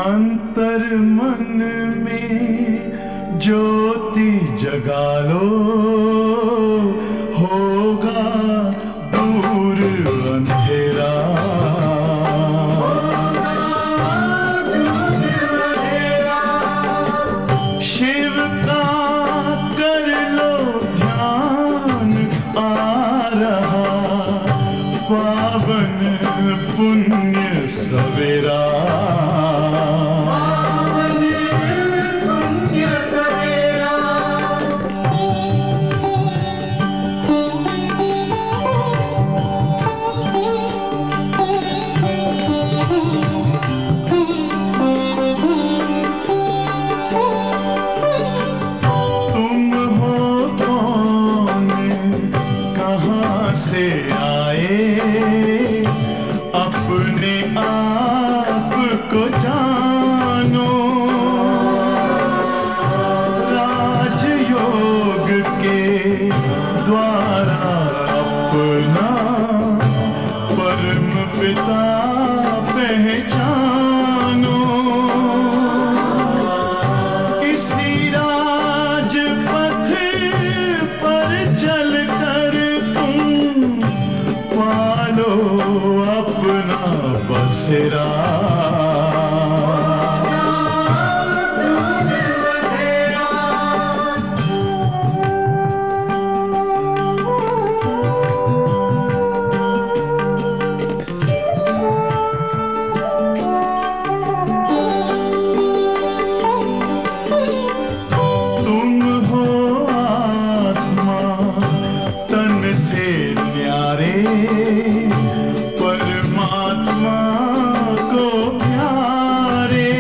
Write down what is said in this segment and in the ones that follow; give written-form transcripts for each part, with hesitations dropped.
अंतर मन में ज्योति जगा लो, होगा दूर अंधेरा। शिव का कर लो ध्यान, आ रहा पावन पुण्य सवेरा। से आए अपने आप को जानो, राजयोग के द्वारा अपना परम पिता पहचानो। इसी राजपथ पर चलकर पालो अपना बसेरा। तुम हो आत्मा तन से न्यारे, परमात्मा को प्यारे।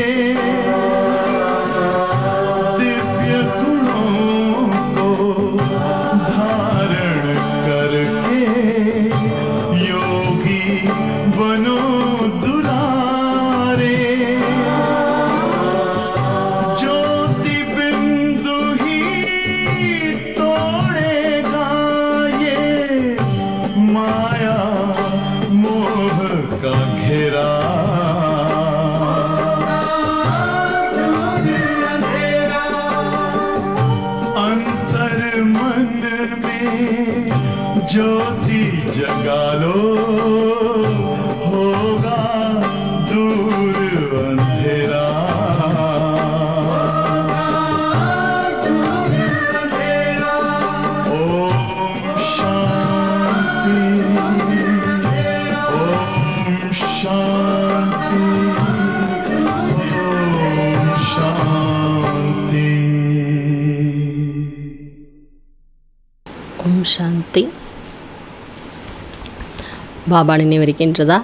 दिव्य गुणों को धारण करके योगी बनो दुलारे। ज्योति बिंदु ही तोड़ेगा ये माया मोह का घेरा। अंतर मन में ज्योति जगा लो, होगा दूर अंधेरा। ओम शांति, ओम शांति, ओम शांति। ஓம் சாந்தி. பாபா நினைவிருக்கின்றதா?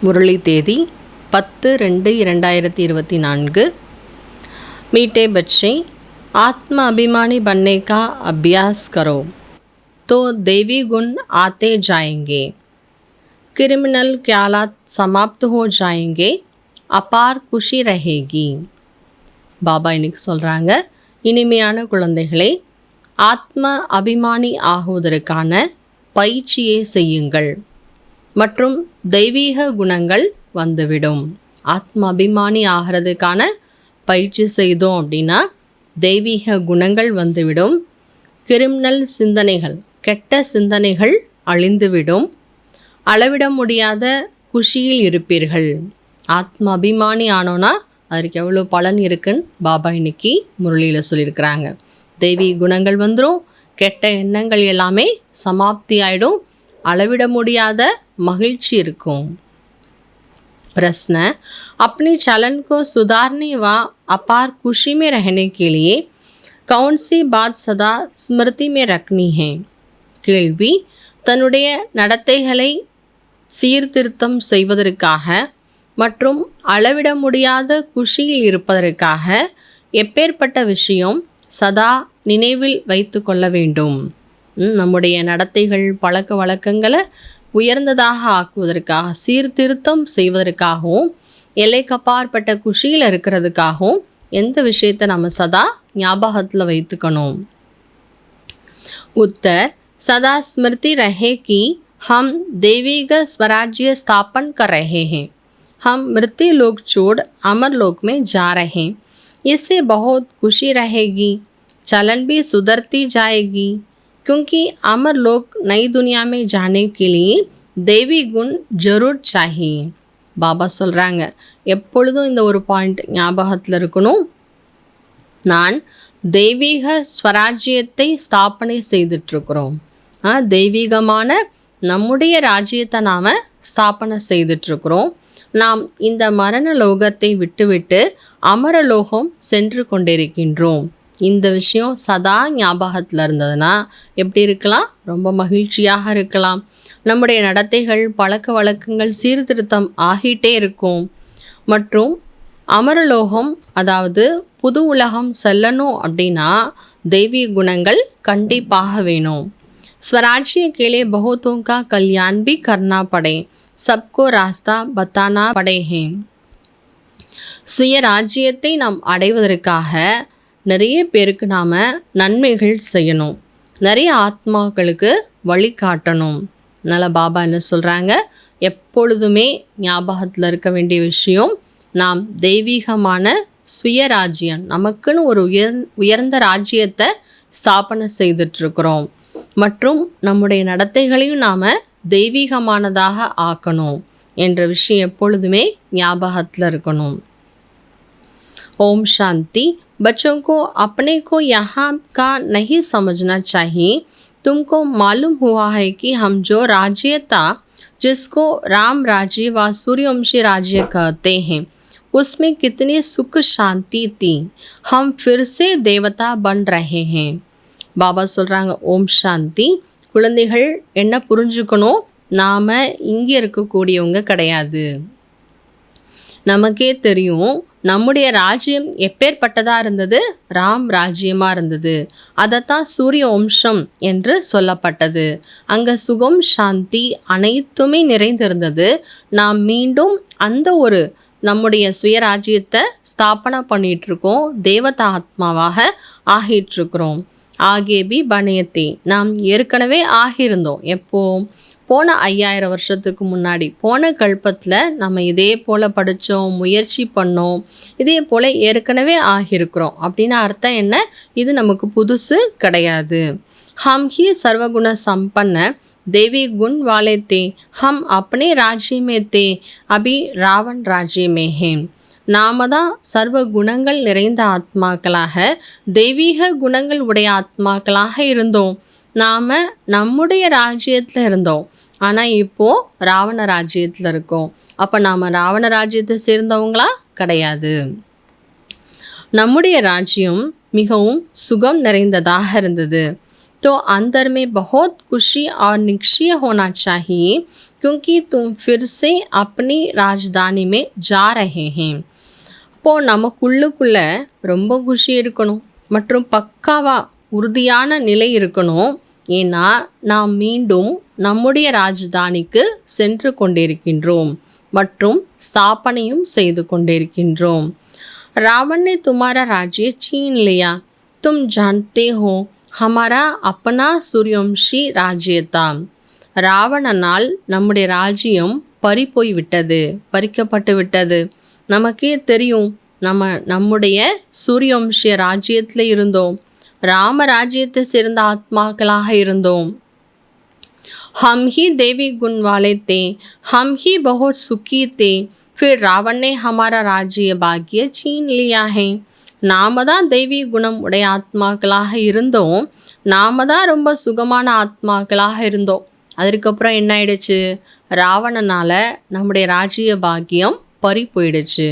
முரளி தேதி 10/2/2024। मीठे बच्चे, आत्म अभिमानी बनने का अभ्यास करो तो देवी गुण आते जाएंगे, क्रिमिनल ख्यालात समाप्त हो जाएंगे, अपार खुशी रहेगी। பாபா இன்னைக்கு சொல்கிறாங்க, இனிமையான குழந்தைகளே, ஆத்ம அபிமானி ஆகுவதற்கான பயிற்சியை செய்யுங்கள் மற்றும் தெய்வீக குணங்கள் வந்துவிடும். ஆத்ம அபிமானி ஆகிறதுக்கான பயிற்சி செய்தோம் அப்படின்னா தெய்வீக குணங்கள் வந்துவிடும். கிரிமினல் சிந்தனைகள், கெட்ட சிந்தனைகள் அழிந்துவிடும். அளவிட முடியாத குஷியில் இருப்பீர்கள். ஆத்ம அபிமானி ஆனோன்னா அதற்கு எவ்வளோ பலன் இருக்குன்னு பாபா இன்னைக்கு முரளியில் சொல்லியிருக்கிறாங்க. தெய்வீக குணங்கள் வந்துடும், கெட்ட எண்ணங்கள் எல்லாமே சமாப்தி ஆகிடும், அளவிட முடியாத மகிழ்ச்சி இருக்கும். प्रश्न, अपने चलन को सुधारने व अपार खुशी में रहने के लिए कौन सी बात सदा स्मृति में रखनी है? கேள்வி, தன்னுடைய நடத்தைகளை சீர்திருத்தம் செய்வதற்காக மற்றும் அளவிட முடியாத குஷியில் இருப்பதற்காக எப்பேற்பட்ட விஷயம் சதா நினைவில் வைத்து கொள்ள வேண்டும்? நம்முடைய நடத்தைகள் பழக்க வழக்கங்களை உயர்ந்ததாக ஆக்குவதற்காக, சீர்திருத்தம் செய்வதற்காகவும், எல்லைக்கப்பாற்பட்ட குஷியில் இருக்கிறதுக்காகவும் எந்த விஷயத்தை நம்ம சதா ஞாபகத்தில் வைத்துக்கணும்? उत्तर, सदा स्मृति रहे कि हम देवीग स्वराज्य स्थापन कर रहे हैं, हम मृत्यु लोक छोड़ अमर लोक में जा रहे हैं। इससे बहुत खुशी रहेगी, चलन भी सुधरती जाएगी, क्योंकि अमर लोक नई दुनिया में जाने के लिए தெய்வீ குண் ஜரூர் சாஹி. பாபா சொல்கிறாங்க, எப்பொழுதும் இந்த ஒரு பாயிண்ட் ஞாபகத்தில் இருக்கணும். நான் தெய்வீக ஸ்வராஜ்யத்தை ஸ்தாபனை செய்துட்ருக்குறோம். தெய்வீகமான நம்முடைய ராஜ்யத்தை நாம் ஸ்தாபனை செய்துட்ருக்குறோம். நாம் இந்த மரண லோகத்தை விட்டுவிட்டு அமரலோகம் சென்று கொண்டிருக்கின்றோம். இந்த விஷயம் சதா ஞாபகத்தில் இருந்ததுன்னா எப்படி இருக்கலாம்? ரொம்ப மகிழ்ச்சியாக இருக்கலாம். நம்முடைய நடத்தைகள், பழக்க வழக்கங்கள் சீர்திருத்தம் ஆகிட்டே இருக்கும். மற்றும் அமரலோகம், அதாவது புது உலகம் செல்லணும் அப்படின்னா தெய்வீக குணங்கள் கண்டிப்பாக வேணும். स्वराज्य के लिए बहुतों का कल्याण भी करना पड़े, सबको रास्ता बताना पड़े हैं. சுய ராஜ்யத்தை நாம் அடைவதற்காக நிறைய பேருக்கு நாம் நன்மைகள் செய்யணும், நிறைய ஆத்மாக்களுக்கு வழிகாட்டணும். அதனால் பாபா என்ன சொல்கிறாங்க, எப்பொழுதுமே ஞாபகத்தில் இருக்க வேண்டிய விஷயம், நாம் தெய்வீகமான சுயராஜ்யம், நமக்குன்னு ஒரு உயர்ந்த ராஜ்யத்தை ஸ்தாபனை செய்துட்ருக்குறோம். மற்றும் நம்முடைய நடத்தைகளையும் நாம் தெய்வீகமானதாக ஆக்கணும் என்ற விஷயம் எப்பொழுதுமே ஞாபகத்தில் இருக்கணும். ஓம் சாந்தி. बच्चों को अपने को यहाँ का नहीं समझना चाहिए. तुमको मालूम हुआ है कि हम जो राज्य था, जिसको राम राज्य व सूर्यवंशी राज्य कहते हैं, उसमें कितनी सुख शांति थी. हम फिर से देवता बन रहे हैं. பாபா சொல்கிறாங்க, ஓம் சாந்தி. குழந்தைகள் என்ன புரிஞ்சுக்கணும், நாம் இங்கே இருக்கக்கூடியவங்க கிடையாது. நமக்கே தெரியும் நம்முடைய ராஜ்யம் எப்பேற்பட்டதாக இருந்தது, ராம் ராஜ்யமாக இருந்தது. அதைத்தான் சூரிய வம்சம் என்று சொல்லப்பட்டது. அங்கே சுகம் சாந்தி அனைத்துமே நிறைந்திருந்தது. நாம் மீண்டும் அந்த ஒரு நம்முடைய சுயராஜ்யத்தை ஸ்தாபனை பண்ணிகிட்ருக்கோம், தேவதா ஆத்மாவாக ஆகிட்டுருக்குறோம். ஆகேபி பனேத்தி, நாம் ஏற்கனவே ஆகியிருந்தோம். எப்போ? போன 5000 வருஷத்துக்கு முன்னாடி, போன கல்பத்தில் நம்ம இதே போல் படித்தோம், முயற்சி பண்ணோம், இதே போல் ஏற்கனவே ஆகியிருக்கிறோம். அப்படின்னு அர்த்தம் என்ன? இது நமக்கு புதுசு கிடையாது. ஹம் ஹி சர்வகுண சம்பன்ன தேவி குண் வாலே தே, ஹம் அப்னே ராஜ்ய மே தே, அபி ராவன் ராஜ்ய மே ஹே. நாம தான் சர்வ குணங்கள் நிறைந்த ஆத்மாக்களாக, தெய்வீக குணங்கள் உடைய ஆத்மாக்களாக இருந்தோம். நாம் நம்முடைய ராஜ்யத்தில் இருந்தோம், ஆனால் இப்போது ராவண ராஜ்யத்தில் இருக்கோம். அப்போ நாம் ராவண ராஜ்யத்தை சேர்ந்தவங்களா? கிடையாது. நம்முடைய ராஜ்யம் மிகவும் சுகம் நிறைந்ததாக இருந்தது. तो अंदर में बहुत खुशी और निश्चय होना चाहिए, क्योंकि तुम फिर से अपनी राजधानी में जा रहे हैं. இப்போது நமக்குள்ளுக்குள்ள ரொம்ப குஷி இருக்கணும் மற்றும் பக்காவாக உறுதியான நிலை இருக்கணும். ஏன்னா நாம் மீண்டும் நம்முடைய ராஜதானிக்கு சென்று கொண்டிருக்கின்றோம் மற்றும் ஸ்தாபனையும் செய்து கொண்டிருக்கின்றோம். रावण ने तुम्हारा राज्य छीन लिया. तुम जानते हो हमारा अपना सूर्यवंशी राज्य था. ராவணனால் நம்முடைய ராஜ்யம் பறிப்போய் விட்டது, பறிக்கப்பட்டு விட்டது. நமக்கே தெரியும், நம்முடைய சூரியவம்சிய ராஜ்யத்தில் இருந்தோம், ராம ராஜ்யத்தை சேர்ந்த ஆத்மாக்களாக இருந்தோம். हम ही देवी गुण वाले थे, हम ही बहुत सुखी थे. फिर रावण ने हमारा राज्य भाग्य छीन लिया है. நாம தான் தெய்வீ குணம் உடைய ஆத்மாக்களாக இருந்தோம், நாம தான் ரொம்ப சுகமான ஆத்மாக்களாக இருந்தோம். அதுக்கப்புறம் என்ன ஆயிடுச்சு? ராவணனால் நம்முடைய ராஜ்ய பாக்கியம் பறி போயிடுச்சு.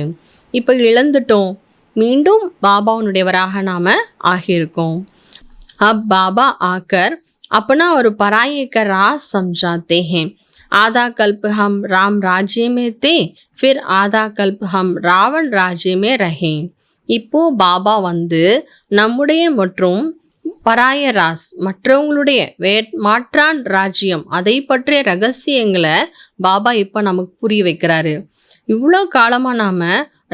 இப்போ இழந்துட்டோம், மீண்டும் பாபாவுடையவராக நாம் ஆகியிருக்கோம். அப் பாபா ஆக்கர் अपना और पराये का राज समझाते हैं. आधा कल्प हम राम राज्य में थे, फिर आधा कल्प हम रावण राज्य में रहे. இப்போ பாபா வந்து நம்முடைய மற்றும் பராய ராஸ், மற்றவங்களுடைய மாற்றான் ராஜ்யம், அதை பற்றிய ரகசியங்களை பாபா இப்போ நமக்கு புரிய வைக்கிறாரு. இவ்வளோ காலமாக நாம்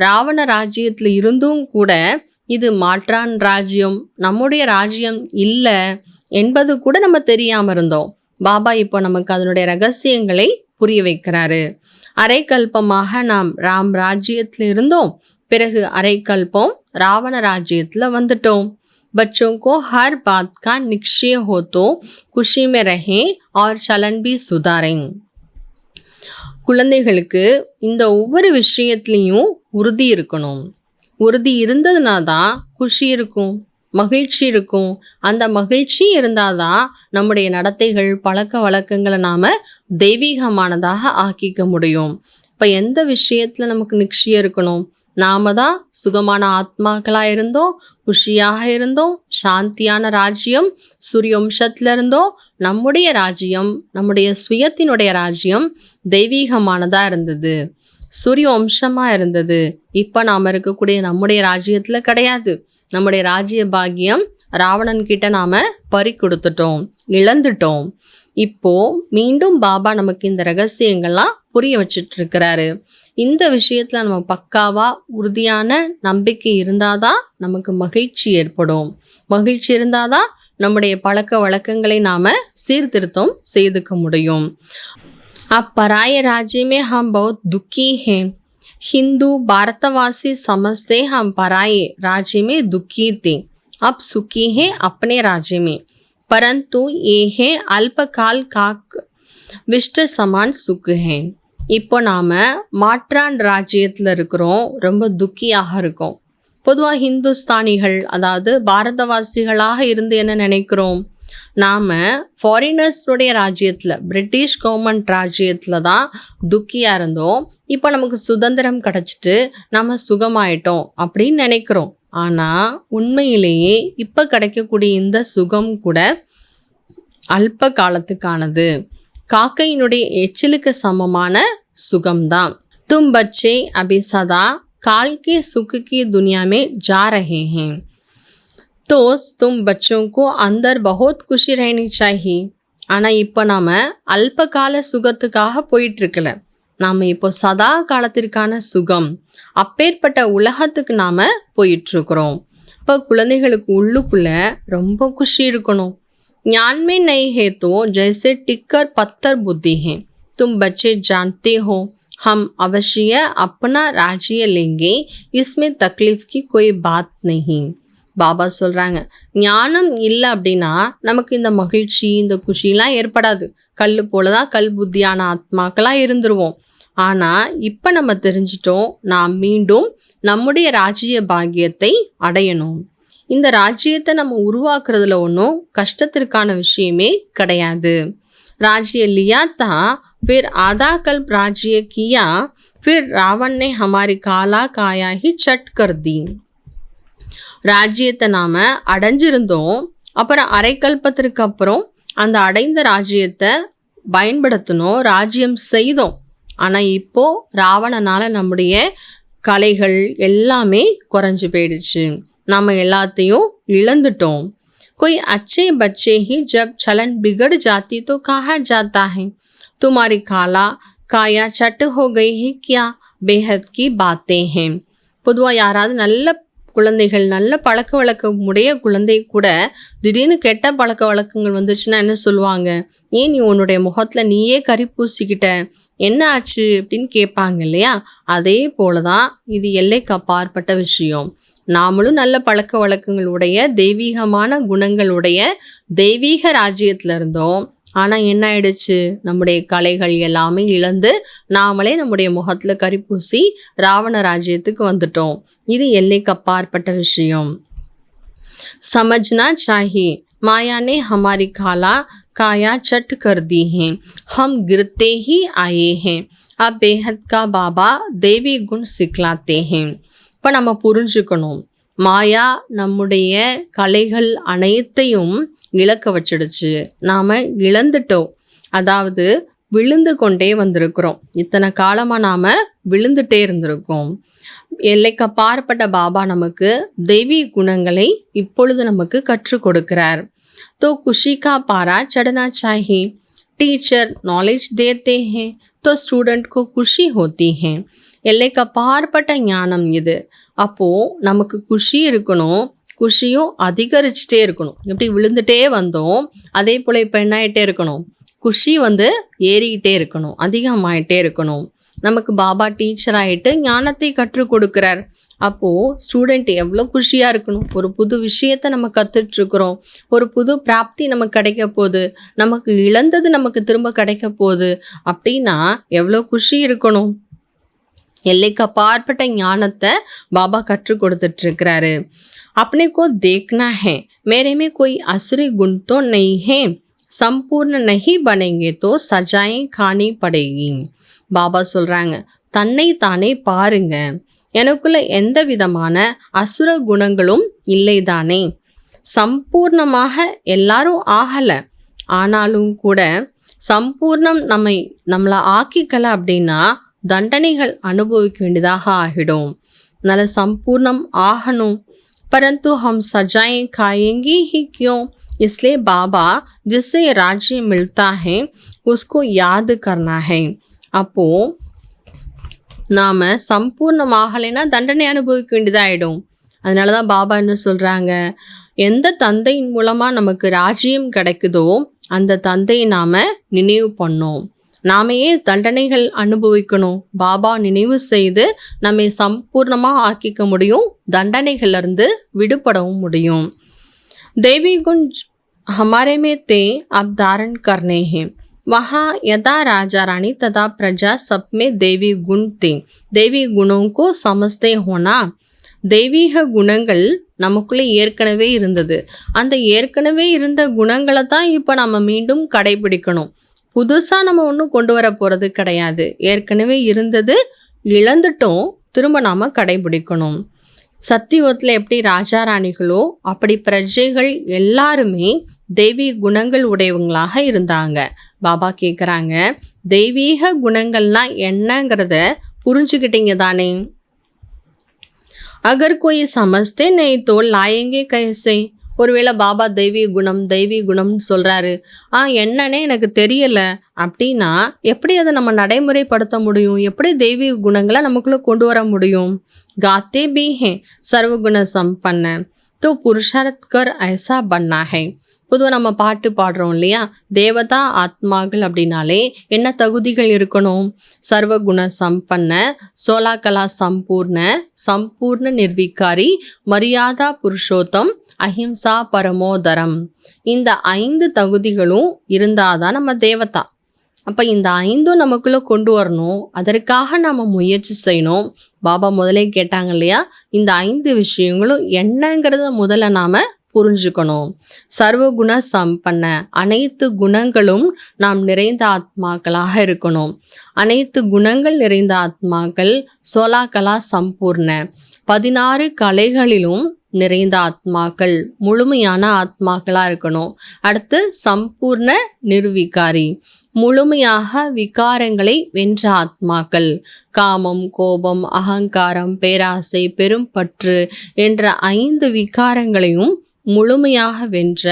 ராவண ராஜ்யத்தில் இருந்தும் கூட இது மாற்றான் ராஜ்யம், நம்முடைய ராஜ்யம் இல்லை என்பது கூட நம்ம தெரியாமல் இருந்தோம். பாபா இப்போ நமக்கு அதனுடைய ரகசியங்களை புரிய வைக்கிறாரு. அரை கல்பமாக நாம் ராம் ராஜ்யத்தில் இருந்தோம், பிறகு அரை கல்பம் ராவண ராஜ்யத்தில் வந்துட்டோம். बच्चों को हर बात का निश्चय हो तो खुशी में रहें और चलन भी सुधारें. குழந்தைகளுக்கு இந்த ஒவ்வொரு விஷயத்துலேயும் உறுதி இருக்கணும். உறுதி இருந்ததுனா தான் குஷி இருக்கும், மகிழ்ச்சி இருக்கும். அந்த மகிழ்ச்சி இருந்தால் தான் நம்முடைய நடத்தைகள், பழக்க வழக்கங்களை நாம் தெய்வீகமானதாக ஆக்கிக்க முடியும். இப்போ எந்த விஷயத்தில் நமக்கு நிச்சயம் இருக்கணும்? நாம தான் சுகமான ஆத்மாக்களாக இருந்தோம், குஷியாக இருந்தோம், சாந்தியான ராஜ்யம் சூரியவம்சத்தில் இருந்தோம். நம்முடைய ராஜ்யம், நம்முடைய சுயத்தினுடைய ராஜ்யம் தெய்வீகமானதாக இருந்தது, சூரிய வம்சமாக இருந்தது. இப்போ நாம் இருக்கக்கூடிய நம்முடைய ராஜ்யத்தில் கிடையாது. நம்முடைய ராஜ்ய பாக்கியம் ராவணன் கிட்ட நாம் பறி கொடுத்துட்டோம், இழந்துட்டோம். இப்போ மீண்டும் பாபா நமக்கு இந்த ரகசியங்கள்லாம் புரிய வச்சுட்டு இருக்கிறாரு. இந்த விஷயத்தில் நம்ம பக்காவாக உறுதியான நம்பிக்கை இருந்தால் தான் நமக்கு மகிழ்ச்சி ஏற்படும். மகிழ்ச்சி இருந்தால் தான் நம்முடைய பழக்க வழக்கங்களை நாம் சீர்திருத்தம் செய்துக்க முடியும். अब पराये राज्य में हम बहुत दुखी हैं. हिंदू भारतवासी समझते हम पराये राज्य में दुखी थे, अब सुखी हैं अपने राज्य में, परंतु ये है अल्पकाल का विष्ट समान सुख है. இப்போ நாம் மாற்றான் ராஜ்யத்தில் இருக்கிறோம், ரொம்ப துக்கியாக இருக்கோம். பொதுவாக ஹிந்துஸ்தானிகள், அதாவது பாரதவாசிகளாக இருந்து என்ன நினைக்கிறோம்? நாம் ஃபாரினர்ஸுடைய ராஜ்யத்தில், பிரிட்டிஷ் கவர்மெண்ட் ராஜ்யத்தில் தான் துக்கியாக இருந்தோம். இப்போ நமக்கு சுதந்திரம் கிடச்சிட்டு நம்ம சுகமாயிட்டோம் அப்படின்னு நினைக்கிறோம். ஆனால் உண்மையிலேயே இப்போ கிடைக்கக்கூடிய இந்த சுகம் கூட அல்ப காலத்துக்கானது. காக்கையினுடைய எச்சிலுக்கு சமமான சுகம்தான். தும் பச்சே அபி சதா काल के सुख की दुनिया में जा रहे हैं, तो तुम बच्चों को अंदर बहुत खुशी रहनी चाहिए. ஆனால் இப்போ நாம் அல்ப கால சுகத்துக்காக போயிட்டுருக்கல, நாம் இப்போ சதா காலத்திற்கான சுகம், அப்பேற்பட்ட உலகத்துக்கு நாம் போயிட்டுருக்குறோம். இப்போ குழந்தைகளுக்கு உள்ளுக்குள்ளே ரொம்ப குஷி இருக்கணும். ज्ञान में नहीं है तो जैसे टिक्कर पत्थर बुद्धि है, तुम बच्चे जानते हो हम अवश्य अपना राज्य लेंगे, इसमें तकलीफ की कोई बात नहीं. பாபா சொல்கிறாங்க, ஞானம் இல்லை அப்படின்னா நமக்கு இந்த மகிழ்ச்சி, இந்த குஷிலாம் ஏற்படாது. கல் போல தான் கல் புத்தியான ஆத்மாக்களாக இருந்துருவோம். ஆனால் இப்போ நம்ம தெரிஞ்சிட்டோம், நாம் மீண்டும் நம்முடைய ராஜ்ய பாக்கியத்தை அடையணும். இந்த ராஜ்யத்தை நம்ம உருவாக்குறதுல ஒன்றும் கஷ்டத்திற்கான விஷயமே கிடையாது. राज्य लिया था, फिर आधा कल्प राज्य किया, फिर रावण ने हमारी काला काया ही चट कर दी. ராஜ்யத்தை நாம் அடைஞ்சிருந்தோம், அப்புறம் அரை கல்பத்திற்கு அப்புறம் அந்த அடைந்த ராஜ்யத்தை பயன்படுத்தணும், ராஜ்யம் செய்தோம். ஆனால் இப்போது ராவணனால் நம்முடைய கலைகள் எல்லாமே குறைஞ்சி போயிடுச்சு, நாம் எல்லாத்தையும் இழந்துட்டோம். कोई अच्छे बच्चे ही जब चलन बिगड़ जाती तो कहा जाता है तुम्हारी काला काया चट हो गई है क्या, बेहद की बातें हैं. பொதுவாக யாராவது நல்ல குழந்தைகள், நல்ல பழக்க வழக்கம் உடைய குழந்தை கூட திடீர்னு கெட்ட பழக்க வழக்கங்கள் வந்துச்சுன்னா என்ன சொல்லுவாங்க? ஏன் நீ உன்னுடைய முகத்தில் நீயே கறி பூசிக்கிட்ட, என்ன ஆச்சு அப்படின்னு கேட்பாங்க இல்லையா? அதே போல தான் இது எல்லைக்கு அப்பாற்பட்ட விஷயம். நாமளும் நல்ல பழக்க வழக்கங்களுடைய, தெய்வீகமான குணங்களுடைய தெய்வீக ராஜ்யத்தில் இருந்தோம். ஆனால் என்ன ஆயிடுச்சு? நம்முடைய கலைகள் எல்லாமே இழந்து நாமளே நம்முடைய முகத்தில் கரிப்பூசி ராவண ராஜ்யத்துக்கு வந்துட்டோம். இது எல்லைக்கு அப்பாற்பட்ட விஷயம். समझना चाहिए माया ने हमारी खाला काया चट कर दी है, हम गिरते ही आए हैं, अब बेहद का बाबा देवी गुण सिखलाते हैं. இப்போ நம்ம புரிஞ்சுக்கணும், மாயா நம்முடைய கலைகள் அனைத்தையும் இழக்க வச்சிடுச்சு, நாம் இழந்துட்டோம். அதாவது விழுந்து கொண்டே வந்திருக்கிறோம். இத்தனை காலமாக நாம் விழுந்துட்டே இருந்திருக்கோம். எல்லைக்கு அப்பாற்பட்ட பாபா நமக்கு தெய்வீ குணங்களை இப்பொழுது நமக்கு கற்றுக் கொடுக்கிறார். तो खुशी का पारा चढ़ना चाहिए, टीचर नॉलेज देते हैं तो स्टूडेंट को खुशी होती है. எல்லைக்கு அப்பாற்பட்ட ஞானம் இது. அப்போது நமக்கு குஷி இருக்கணும், குஷியும் அதிகரிச்சுட்டே இருக்கணும். எப்படி விழுந்துட்டே வந்தோம், அதே போல் இப்போ என்ன ஆகிட்டே இருக்கணும், குஷி ஏறிக்கிட்டே இருக்கணும், அதிகமாகிட்டே இருக்கணும். நமக்கு பாபா டீச்சர் ஆகிட்டு ஞானத்தை கற்றுக் கொடுக்குறார். அப்போது ஸ்டூடெண்ட் எவ்வளோ குஷியாக இருக்கணும். ஒரு புது விஷயத்தை நம்ம கற்றுட்ருக்குறோம், ஒரு புது பிராப்தி நமக்கு கிடைக்க போகுது, நமக்கு இழந்தது நமக்கு திரும்ப கிடைக்க போகுது அப்படின்னா எவ்வளோ குஷி இருக்கணும். எல்லைக்கு அப்பாற்பட்ட ஞானத்தை பாபா கற்றுக் கொடுத்துட்ருக்கிறாரு. अपने को देखना है, मेरे में कोई असुरी गुण तो नहीं है, संपूर्ण नहीं बनेंगे तो सजाएं खानी पड़ेगी. பாபா சொல்கிறாங்க, தன்னை தானே பாருங்க, எனக்குள்ள எந்த விதமான அசுர குணங்களும் இல்லைதானே. சம்பூர்ணமாக எல்லாரும் ஆகலை, ஆனாலும் கூட சம்பூர்ணம் நம்மளை ஆக்கிக்கலை அப்படின்னா தண்டனைகள் அனுபவிக்க வேண்டியதாக ஆகிடும். நல்ல சம்பூர்ணம் ஆகணும். परंतु हम सजाएं खाएंगे ही क्यों, इसलिए बाबा जिससे राज्य मिलता है उसको याद करना है. அப்போ நாம் சம்பூர்ணமாகலைன்னா தண்டனை அனுபவிக்க வேண்டியதாகிடும். அதனால தான் பாபா என்ன சொல்கிறாங்க, எந்த தந்தையின் மூலமாக நமக்கு ராஜ்யம் கிடைக்குதோ அந்த தந்தையை நாம் நினைவு பண்ணோம். நாமையே தண்டனைகள் அனுபவிக்கணும். பாபா நினைவு செய்து நம்மை சம்பூர்ணமாக ஆக்கிக்க முடியும், தண்டனைகள்லேருந்து விடுபடவும் முடியும். देवी गुण हमारे में ते अब धारण करने हैं, वहाँ यदा राजा रानी तथा प्रजा सब में देवी गुण थे, देवी गुणों को समझते होना. தெய்வீக குணங்கள் நமக்குள்ளே ஏற்கனவே இருந்தது. அந்த ஏற்கனவே இருந்த குணங்களை தான் இப்போ நம்ம மீண்டும் கடைபிடிக்கணும். புதுசாக நம்ம ஒன்றும் கொண்டு வர போகிறது கிடையாது. ஏற்கனவே இருந்தது இழந்துட்டோம், திரும்ப நாம் கடைபிடிக்கணும். சத்தியுகத்தில் எப்படி ராஜா ராணிகளோ அப்படி பிரஜைகள் எல்லாருமே தெய்வீக குணங்கள் உடையவங்களாக இருந்தாங்க. பாபா கேட்குறாங்க, தெய்வீக குணங்கள்லாம் என்னங்கிறத புரிஞ்சுக்கிட்டீங்க தானே. अगर कोई समझते नहीं तो लाएंगे कैसे. ஒருவேளை பாபா தெய்வீக குணம்னு சொல்கிறாரு, என்னன்னே எனக்கு தெரியலை அப்படின்னா எப்படி அதை நம்ம நடைமுறைப்படுத்த முடியும், எப்படி தெய்வீக குணங்களை நமக்குள்ளே கொண்டு வர முடியும். गाते भी हैं सर्वगुण संपन्न, तो पुरुषार्थ कर ऐसा बनना है. பொதுவாக நம்ம பாட்டு பாடுறோம் இல்லையா, தேவதா ஆத்மாக்கள் அப்படின்னாலே என்ன தகுதிகள் இருக்கணும். சர்வகுண சம்பன்ன, சோலாகலா சம்பூர்ண, சம்பூர்ண நிர்விகாரி, மரியாதா புருஷோத்தம், அஹிம்சா பரமோதரம். இந்த 5 தகுதிகளும் இருந்தாதான் நம்ம தேவதா. அப்போ இந்த 5ம் நமக்குள்ளே கொண்டு வரணும். அதற்காக நம்ம முயற்சி செய்யணும். பாபா முதலே கேட்டாங்க இல்லையா, இந்த 5 விஷயங்களும் என்னங்கிறத முதல்ல நாம் புரிஞ்சுக்கணும். சர்வகுண சம்பன்ன, அனைத்து குணங்களும் நாம் நிறைந்த ஆத்மாக்களாக இருக்கணும். அனைத்து குணங்கள் நிறைந்த ஆத்மாக்கள். சோலாகலா சம்பூர்ண, 16 கலைகளிலும் நிறைந்த ஆத்மாக்கள், முழுமையான ஆத்மாக்களாக இருக்கணும். அடுத்து சம்பூர்ண நிர்விகாரி, முழுமையாக விகாரங்களை வென்ற ஆத்மாக்கள். காமம், கோபம், அகங்காரம், பேராசை, பெரும் பற்று என்ற 5 விகாரங்களையும் முழுமையாக வென்ற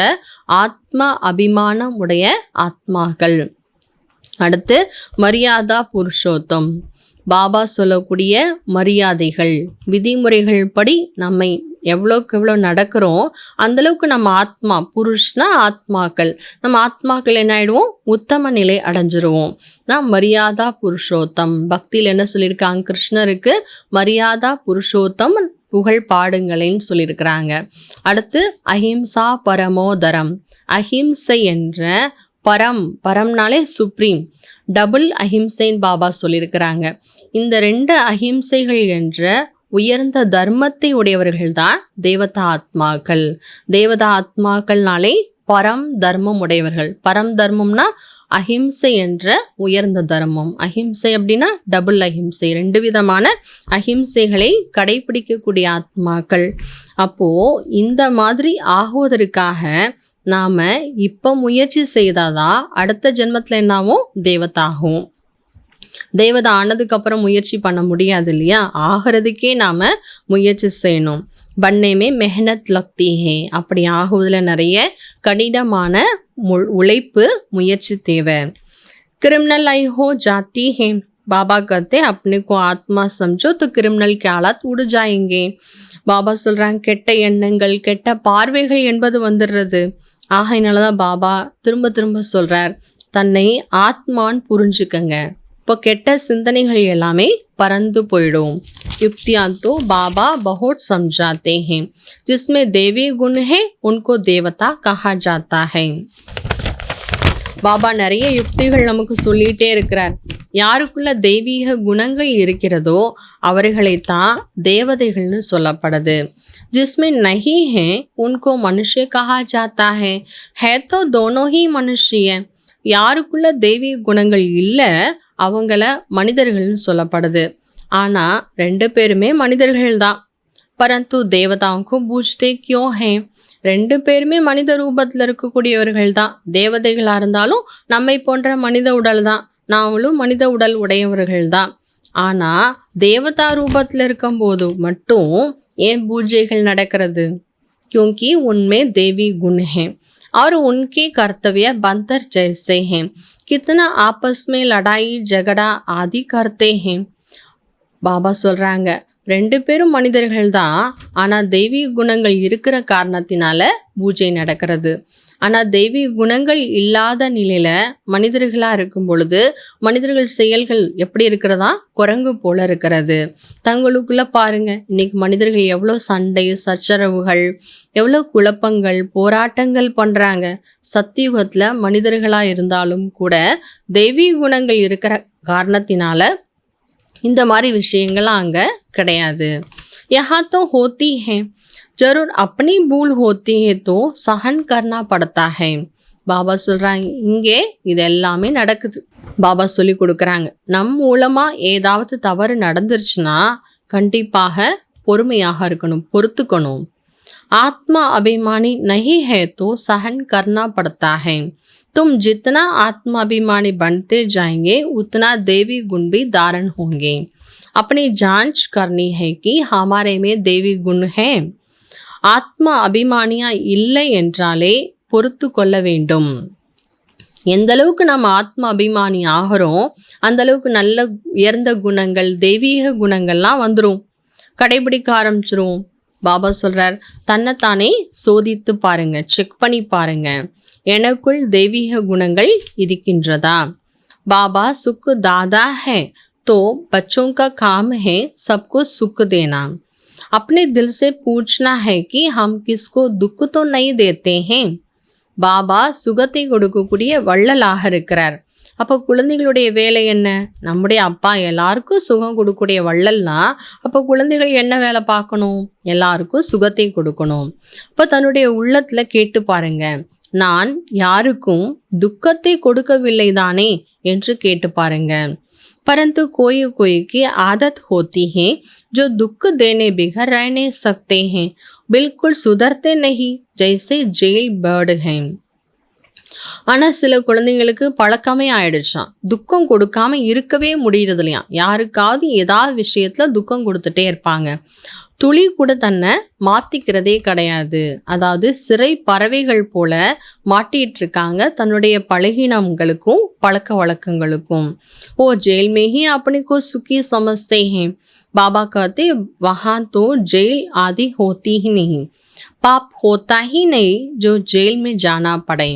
ஆத்ம அபிமானம் உடைய ஆத்மாக்கள். அடுத்து மரியாதா புருஷோத்தம், பாபா சொல்லக்கூடிய மரியாதைகள், விதிமுறைகள் படி நம்மை எவ்வளோக்கு எவ்வளோ நடக்கிறோம் அந்தளவுக்கு நம்ம ஆத்மா, புருஷ்னா ஆத்மாக்கள், நம்ம ஆத்மாக்கள் என்ன ஆகிடுவோம், உத்தம நிலை அடைஞ்சிருவோம். நான் மரியாதா புருஷோத்தம். பக்தியில் என்ன சொல்லியிருக்காங்க, கிருஷ்ணருக்கு மரியாதா புருஷோத்தம் புகழ் பாடுங்களேன்னு சொல்லியிருக்கிறாங்க. அடுத்து அஹிம்சா பரமோதரம், அஹிம்சை என்ற பரம்னாலே சுப்ரீம், டபுள் அஹிம்சைன்னு பாபா சொல்லியிருக்கிறாங்க. இந்த 2 அஹிம்சைகள் என்ற உயர்ந்த தர்மத்தை உடையவர்கள் தான் தேவதா ஆத்மாக்கள். தேவதா ஆத்மாக்கள்னாலே பரம் தர்மம் உடையவர்கள். பரம் தர்மம்னா அஹிம்சை என்ற உயர்ந்த தர்மம். அஹிம்சை அப்படின்னா டபுள் அஹிம்சை, 2 விதமான அஹிம்சைகளை கடைபிடிக்கக்கூடிய ஆத்மாக்கள். அப்போது இந்த மாதிரி ஆகுவதற்காக நாம் இப்போ முயற்சி செய்தாதான் அடுத்த ஜென்மத்தில் என்னாகும், தேவதாகும். தேவதை ஆனதுக்கப்புறம் முயற்சி பண்ண முடியாது இல்லையா, ஆகிறதுக்கே நாம் முயற்சி செய்யணும். பண்ணேமே மெஹனத் லக்தி ஹே, அப்படி ஆகுவதில் நிறைய கடினமான உழைப்பு, முயற்சி தேவை. கிரிமினல் ஐ ஹோ ஜாத்தி ஹே, பாபா कहते अपने को आत्मा समझो तो क्रिमिनल के हालात उड़ जाएंगे. பாபா சொல்கிறாங்க, கெட்ட எண்ணங்கள், கெட்ட பார்வைகள் என்பது வந்துடுறது. ஆகையினால தான் பாபா திரும்ப திரும்ப சொல்கிறார், தன்னை ஆத்மான்னு புரிஞ்சுக்கங்க. இப்போ கெட்ட சிந்தனைகள் எல்லாமே பறந்து போயிடும். युक्तियाँ तो बाबा बहुत समझाते हैं, जिसमें देवी गुण है उनको देवता कहा जाता है. பாபா நிறைய யுக்திகள் நமக்கு சொல்லிட்டே இருக்கிறார். யாருக்குள்ள தெய்வீக குணங்கள் இருக்கிறதோ அவர்களைத்தான் தேவதைகள்னு சொல்லப்படுது. जिसमें नहीं है उनको मनुष्य कहा जाता है तो दोनों ही मनुष्य है. யாருக்குள்ள தெய்வீக குணங்கள் இல்லை அவங்கள மனிதர்கள்னு சொல்லப்படுது. ஆனால் ரெண்டு பேருமே மனிதர்கள் தான். பரந்து தேவதாவுக்கு பூஜ்தே கியோ ஹே, ரெண்டு பேருமே மனித ரூபத்தில் இருக்கக்கூடியவர்கள் தான். தேவதைகளாக இருந்தாலும் நம்மை போன்ற மனித உடல் தான், நாமளும் மனித உடல் உடையவர்கள் தான். ஆனால் தேவதா ரூபத்தில் இருக்கும்போது மட்டும் ஏன் பூஜைகள் நடக்கிறது? क्योंकि उनमें देवी गुण हैं और उनके कर्तव्य बंदर जैसे हैं. कितना आपस में लड़ाई झगड़ा आदि करते हैं. பாபா சொல்கிறாங்க, ரெண்டு பேரும் மனிதர்கள் தான். ஆனால் தெய்வீக குணங்கள் இருக்கிற காரணத்தினால பூஜை நடக்கிறது. ஆனால் தெய்வீக குணங்கள் இல்லாத நிலையில் மனிதர்களாக இருக்கும் பொழுது மனிதர்கள் செயல்கள் எப்படி இருக்கிறதா? குரங்கு போல இருக்கிறது. தங்களுக்குள்ளே பாருங்கள், இன்னைக்கு மனிதர்கள் எவ்வளோ சண்டை சச்சரவுகள், எவ்வளோ குழப்பங்கள் போராட்டங்கள் பண்ணுறாங்க. சத்தியுகத்தில் மனிதர்களாக இருந்தாலும் கூட தெய்வீக குணங்கள் இருக்கிற காரணத்தினால இந்த மாதிரி விஷயங்கள்லாம் அங்கே கிடையாது. यहाँ तो होती है, जरूर अपनी भूल होती है तो सहन करना पड़ता है. பாபா சொல்கிறாங்க, இங்கே இது எல்லாமே நடக்குது. பாபா சொல்லி கொடுக்குறாங்க, நம் மூலமாக ஏதாவது தவறு நடந்துருச்சுன்னா கண்டிப்பாக பொறுமையாக இருக்கணும், பொறுத்துக்கணும். ஆத்மா அபிமானி नहीं है तो सहन करना पड़ता है. तुम जितना आत्माभिमानी बनते जाएंगे उतना देवी गुण भी धारण होंगे. अपनी जांच करनी है कि हमारे में देवी गुण है. ஆத்மா அபிமானியா இல்லை என்றாலே பொறுத்து கொள்ள வேண்டும். எந்த அளவுக்கு நம்ம ஆத்மா அபிமானி ஆகிறோம் அந்த அளவுக்கு நல்ல உயர்ந்த குணங்கள் தெய்வீக குணங்கள்லாம் வந்துடும், கடைபிடிக்க ஆரம்பிச்சிரும். பாபா சொல்கிறார், தன்னைத்தானே சோதித்து பாருங்க, செக் பண்ணி பாருங்க, எனக்குள் தெய்வீக குணங்கள் இருக்கின்றதா. பாபா சுக் தாதா है तो बच्चों का काम है सबको सुख देना. अपने दिल से पूछना है कि हम किसको दुख तो नहीं देते हैं. பாபா சுகத்தை கொடுக்கக்கூடிய வள்ளலாக இருக்கிறார். அப்போ குழந்தைகளுடைய வேலை என்ன? நம்முடைய அப்பா எல்லாருக்கும் சுகம் கொடுக்கக்கூடிய வள்ளல்னா அப்போ குழந்தைகள் என்ன வேலை பார்க்கணும்? எல்லாருக்கும் சுகத்தை கொடுக்கணும். இப்போ தன்னுடைய உள்ளத்தில் கேட்டு பாருங்க, நான் யாருக்கும் துக்கத்தை கொடுக்கவில்லை தானே என்று கேட்டு பாருங்க. परंतु कोई कोई की आदत होती है जो दुख देने बिगड़ रह नहीं सकते हैं, बिल्कुल सुधरते नहीं, जैसे जेल बर्ड हैं. ஆனால் சில குழந்தைங்களுக்கு பழக்கமே ஆயிடுச்சான், துக்கம் கொடுக்காம இருக்கவே முடியறது இல்லையா. யாருக்காவது ஏதாவது விஷயத்துல துக்கம் கொடுத்துட்டே இருப்பாங்க, துளி கூட தன்னை மாற்றிக்கிறதே கிடையாது. அதாவது சிறை பறவைகள் போல மாட்டிகிட்டு இருக்காங்க தன்னுடைய பழகினங்களுக்கும் பழக்க வழக்கங்களுக்கும். ஓ जेल में ही अपने को सुखी समझते हैं. बाबा कहते वहाँ तो जेल आदि होती ही नहीं, पाप होता ही नहीं जो जेल में जाना पड़े.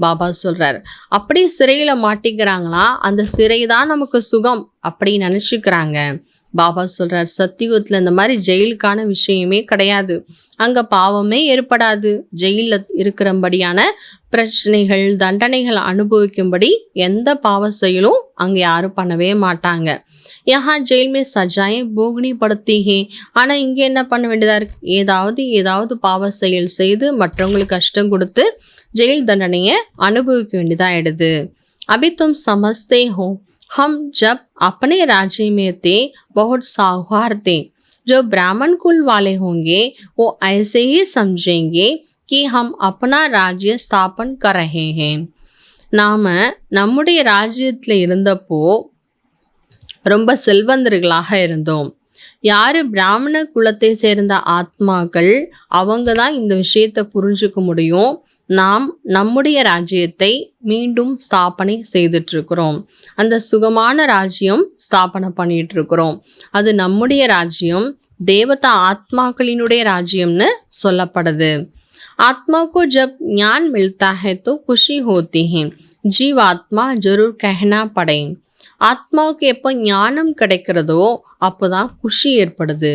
பாபா சொல்கிறார், அப்படி சிறையில் மாட்டிக்கிறாங்களா, அந்த சிறை தான் நமக்கு சுகம் அப்படி நினச்சிக்கிறாங்க. பாபா சொல்கிறார், சத்தியுகத்தில் இந்த மாதிரி ஜெயிலுக்கான விஷயமே கிடையாது, அங்கே பாவமே ஏற்படாது. ஜெயிலில் இருக்கிறபடியான பிரச்சனைகள் தண்டனைகள் அனுபவிக்கும்படி எந்த பாவ செயலும் அங்கே யாரும் பண்ணவே மாட்டாங்க. यहाँ जेल में सजाएं भोगनी पड़ती हैं. ஆனால் இங்கே என்ன பண்ண வேண்டியதாக இருக்கு? ஏதாவது பாவ செயல் செய்து மற்றவங்களுக்கு கஷ்டம் கொடுத்து ஜெயில் தண்டனையை அனுபவிக்க வேண்டியதாகிடுது. अभी तुम समझते हो हम जब अपने राज्य में थे बहुत साहूकार थे. जो ब्राह्मण कुल वाले होंगे वो ऐसे ही समझेंगे कि हम अपना राज्य स्थापन कर रहे हैं. நாம் நம்முடைய ராஜ்யத்தில் இருந்தப்போ ரொம்ப செல்வந்தர்களாக இருந்தோம். யார் பிராமண குலத்தை சேர்ந்த ஆத்மாக்கள் அவங்க தான் இந்த விஷயத்தை புரிஞ்சுக்க முடியும். நாம் நம்முடைய ராஜ்யத்தை மீண்டும் ஸ்தாபனை செய்துட்ருக்கிறோம். அந்த சுகமான ராஜ்யம் ஸ்தாபனை பண்ணிட்டு இருக்கிறோம். அது நம்முடைய ராஜ்யம், தேவதா ஆத்மாக்களினுடைய ராஜ்யம்னு சொல்லப்படுது. आत्मा को जब ज्ञान मिलता है तो खुशी होती है, जीवात्मा जरूर कहना पड़े. ஆத்மாவுக்கு எப்போ ஞானம் கிடைக்கிறதோ அப்போதான் குஷி ஏற்படுது.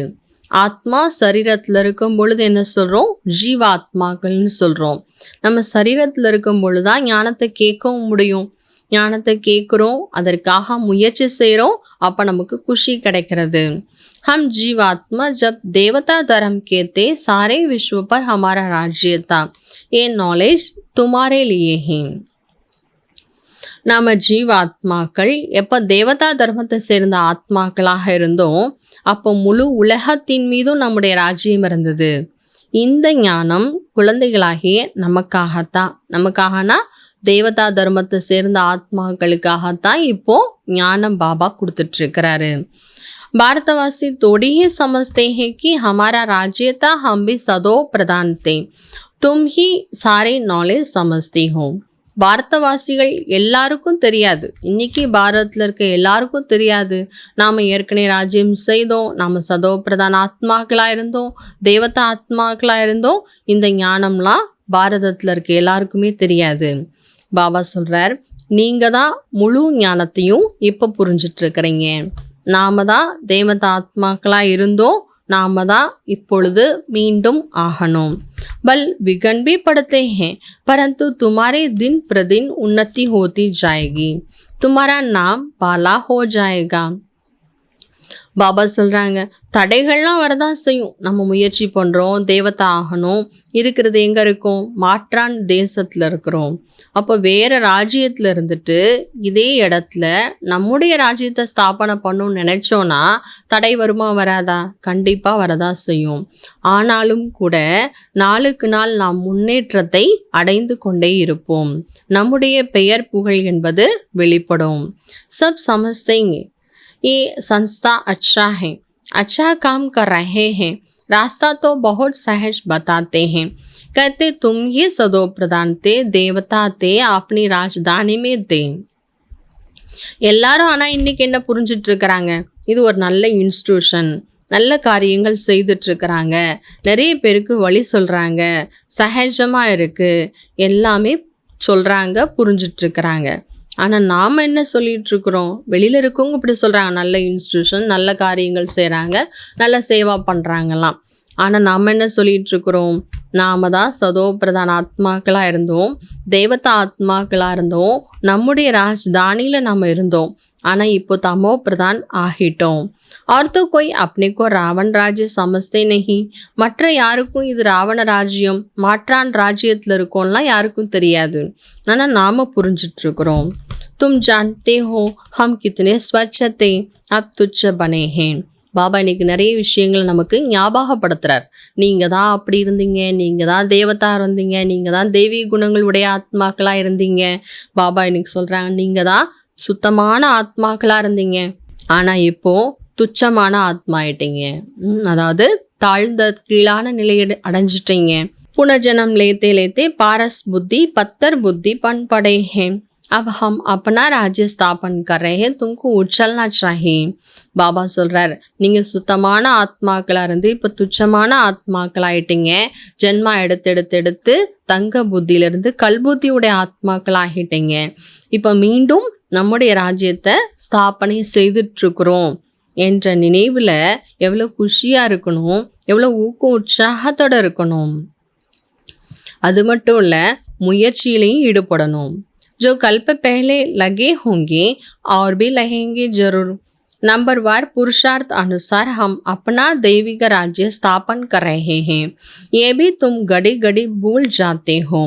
ஆத்மா சரீரத்தில் இருக்கும் பொழுது என்ன சொல்கிறோம்? ஜீவாத்மாக்கள்னு சொல்கிறோம். நம்ம சரீரத்தில் இருக்கும் பொழுது தான் ஞானத்தை கேட்கவும் முடியும். ஞானத்தை கேட்குறோம், அதற்காக முயற்சி செய்கிறோம், அப்போ நமக்கு குஷி கிடைக்கிறது. हम जीवात्मा जब देवता धर्म के थे सारे विश्व पर हमारा राज्य था, ये नॉलेज तुम्हारे लिए है. நாம் ஜீவாத்மாக்கள் எப்போ தேவதா தர்மத்தை சேர்ந்த ஆத்மாக்களாக இருந்தோம், அப்போ முழு உலகத்தின் மீதும் நம்முடைய ராஜ்யம் இருந்தது. இந்த ஞானம் குழந்தைகளாகிய நமக்காகத்தான். நமக்காகனா தேவதா தர்மத்தை சேர்ந்த ஆத்மாக்களுக்காகத்தான் இப்போ ஞானம் பாபா கொடுத்துட்ருக்கிறாரு. भारतवासी थोड़ी ही समझते हैं कि हमारा राज्य था, हम भी सदो प्रधान थे, तुम ही सारे नॉलेज समझती हो. பாரதவாசிகள் எல்லாருக்கும் தெரியாது. இன்னைக்கு பாரதத்தில் இருக்க எல்லாருக்கும் தெரியாது நாம் ஏற்கனவே ராஜ்யம் செய்தோம், நாம் சதோ பிரதான ஆத்மாக்களாக இருந்தோம், தேவதா ஆத்மாக்களாக இருந்தோம். இந்த ஞானம்லாம் பாரதத்தில் இருக்க எல்லாருக்குமே தெரியாது. பாபா சொல்கிறார், நீங்கள் தான் முழு ஞானத்தையும் இப்போ புரிஞ்சிட்ருக்கிறீங்க. நாம தான் தேவதா ஆத்மாக்களாக இருந்தோம், நாம தான் இப்பொழுது மீண்டும் ஆகணும். बल विघन भी पड़ते हैं, परंतु तुम्हारे दिन प्रतिदिन उन्नति होती जाएगी, तुम्हारा नाम बाला हो जाएगा. பாபா சொல்கிறாங்க, தடைகள்லாம் வரதான் செய்யும். நம்ம முயற்சி பண்ணுறோம், தேவதா ஆகணும். இருக்கிறது எங்கே இருக்கும்? மாற்றான் தேசத்தில் இருக்கிறோம். அப்போ வேறு ராஜ்யத்தில் இருந்துட்டு இதே இடத்துல நம்முடைய ராஜ்யத்தை ஸ்தாபனை பண்ணணும்னு நினச்சோன்னா தடை வருமா வராதா? கண்டிப்பாக வரதான் செய்யும். ஆனாலும் கூட நாளுக்கு நாள் நாம் முன்னேற்றத்தை அடைந்து கொண்டே இருப்போம். நம்முடைய பெயர் புகழ் என்பது வெளிப்படும். சப் சமஸ்தேங்க, ये संस्था अच्छा है, अच्छा काम कर रहे हैं, रास्ता तो बहुत सहज बताते हैं, कहते तुम ही सदो प्रधान थे, देवता थे, अपनी राजधानी में थे. எல்லாரும் ஆனால் இன்னைக்கு என்ன புரிஞ்சிட்டு இருக்கிறாங்க? இது ஒரு நல்ல இன்ஸ்டிடியூஷன், நல்ல காரியங்கள் செய்துட்ருக்கிறாங்க, நிறைய பேருக்கு வழி சொல்கிறாங்க, சகஜமாக இருக்குது, எல்லாமே சொல்கிறாங்க, புரிஞ்சிட்ருக்கிறாங்க. ஆனால் நாம் என்ன சொல்லிகிட்ருக்குறோம்? வெளியில் இருக்கவங்க இப்படி சொல்கிறாங்க, நல்ல இன்ஸ்டிடியூஷன், நல்ல காரியங்கள் செய்கிறாங்க, நல்ல சேவா பண்ணுறாங்கலாம். ஆனால் நாம் என்ன சொல்லிகிட்ருக்குறோம்? நாம் தான் சதோ பிரதான ஆத்மாக்களாக இருந்தோம், தேவதா ஆத்மாக்களாக இருந்தோம், நம்முடைய ராஜதானியில் நம்ம இருந்தோம். ஆனால் இப்போ தமோ பிரதான் ஆகிட்டோம். और तो कोई अपने को रावण राज्य समझते नहीं, மற்ற யாருக்கும் இது ராவண ராஜ்யம், மாற்றான் ராஜ்யத்தில் இருக்கோம்லாம் யாருக்கும் தெரியாது. ஆனால் நாம் புரிஞ்சிட்ருக்குறோம். तुम जानते हो हम कितने स्वच्छ थे, अब तुच्छ बने हैं. பாபா இன்னைக்கு நிறைய விஷயங்களை நமக்கு ஞாபகப்படுத்துகிறார். நீங்கள் தான் அப்படி இருந்தீங்க, நீங்கள் தான் தேவதா இருந்தீங்க, நீங்கள் தான் தெய்வீக குணங்களுடைய ஆத்மாக்களாக இருந்தீங்க. பாபா இன்னைக்கு சொல்கிறாங்க, நீங்கள் தான் சுத்தமான ஆத்மாக்களாக இருந்தீங்க, ஆனால் இப்போது துச்சமான ஆத்மா ஆயிட்டீங்க. அதாவது தாழ்ந்த கீழான நிலையை அடைஞ்சிட்டீங்க. புனர்ஜனம் लेते लेते पारस बुद्धि पत्थर बुद्धि पन पड़े हैं, अब हम अपना राज्य स्थापन कर रहे हैं, तुमको उछलना चाहिए. பாபா சொல்கிறார், நீங்கள் சுத்தமான ஆத்மாக்களாக இருந்து இப்போ துச்சமான ஆத்மாக்களாகிட்டீங்க. ஜென்மா எடுத்து தங்க புத்தியிலிருந்து கல்புத்தியுடைய ஆத்மாக்களாகிட்டீங்க. இப்போ மீண்டும் நம்முடைய ராஜ்யத்தை ஸ்தாபனை செய்துட்ருக்குறோம் என்ற நினைவில் எவ்வளோ குஷியாக இருக்கணும், எவ்வளோ ஊக்க உற்சாகத்தோடு இருக்கணும். அது மட்டும் இல்லை, முயற்சியிலையும் ஈடுபடணும். जो कल्प पहले लगे होंगे और भी लगेंगे जरूर, नंबरवार पुरुषार्थ अनुसार हम अपना दैविक राज्य स्थापन कर रहे हैं, ये भी तुम घड़ी घड़ी भूल जाते हो.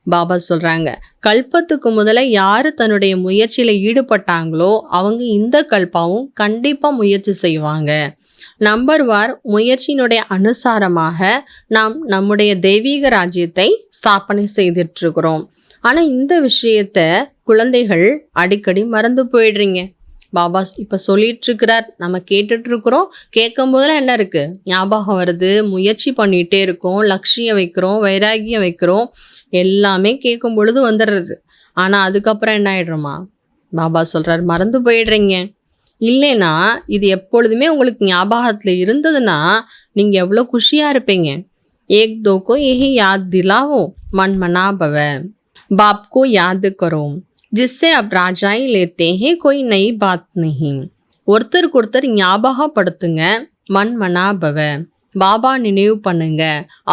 பாபா சொல்கிறாங்க, கல்பத்துக்கு முதல்ல யார் தன்னுடைய முயற்சியில் ஈடுபட்டாங்களோ அவங்க இந்த கல்பாவும் கண்டிப்பாக முயற்சி செய்வாங்க. நம்பர்வார் முயற்சியினுடைய அனுசாரமாக நாம் நம்முடைய தெய்வீக ராஜ்யத்தை ஸ்தாபனை செய்துட்ருக்குறோம். ஆனால் இந்த விஷயத்தை குழந்தைகள் அடிக்கடி மறந்து போயிடுறீங்க. பாபா இப்போ சொல்லிகிட்ருக்கிறார், நம்ம கேட்டுட்ருக்குறோம். கேட்கும் போதெல்லாம் என்ன இருக்குது? ஞாபகம் வருது, முயற்சி பண்ணிகிட்டே இருக்கோம், லட்சியம் வைக்கிறோம், வைராகியம் வைக்கிறோம், எல்லாமே கேட்கும் பொழுது வந்துடுறது. ஆனால் அதுக்கப்புறம் என்ன ஆகிடுறோமா? பாபா சொல்கிறார், மறந்து போயிடுறீங்க. இல்லைன்னா இது எப்பொழுதுமே உங்களுக்கு ஞாபகத்தில் இருந்ததுன்னா நீங்கள் எவ்வளோ குஷியாக இருப்பீங்க. ஏக் தோக்கோ यही याद दिलाओ मन मना भव, बाप को याद करो, जिससे अब राजाई लेते हैं कोई नई बात नहीं. ஒருத்தருக்கு ஒருத்தர் ஞாபகப்படுத்துங்க, மண் மனாபவ, பாபா நினைவு பண்ணுங்க,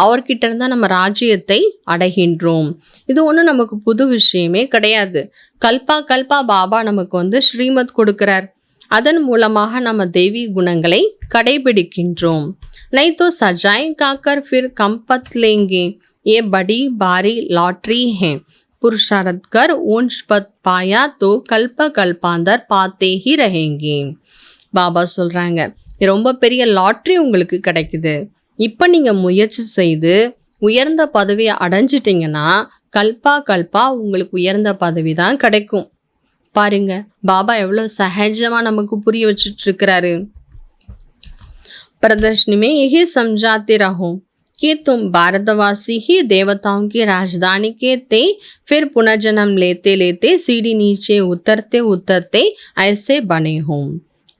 அவர்கிட்ட இருந்தா நம்ம ராஜ்யத்தை அடைகின்றோம். இது ஒன்றும் நமக்கு புது விஷயமே கிடையாது. கல்பா கல்பா பாபா நமக்கு ஸ்ரீமத் கொடுக்கிறார். அதன் மூலமாக நம்ம தெய்வீ குணங்களை கடைபிடிக்கின்றோம். नहीं तो सजाएं खाकर फिर कम पत लेंगे, ये बड़ी भारी लॉटरी है. पुरुषार्थ कर ऊंच पद पाया तो कल्प कल्पांतर पाते ही रहेंगे. பாபா சொல்கிறாங்க, ரொம்ப பெரிய லாட்ரி உங்களுக்கு கிடைக்குது. இப்போ நீங்கள் முயற்சி செய்து உயர்ந்த பதவியை அடைஞ்சிட்டிங்கன்னா கல்பா கல்பா உங்களுக்கு உயர்ந்த பதவி தான் கிடைக்கும். பாருங்க, பாபா எவ்வளோ சகஜமாக நமக்கு புரிய வச்சுட்ருக்கிறாரு. प्रदर्शनी में यही समझाते रहो कि तुम भारतवासी ही देवताओं की राजधानी के थे, फिर पुनर्जन्म लेते लेते सीढ़ी नीचे उतरते उतरते ऐसे बने हो.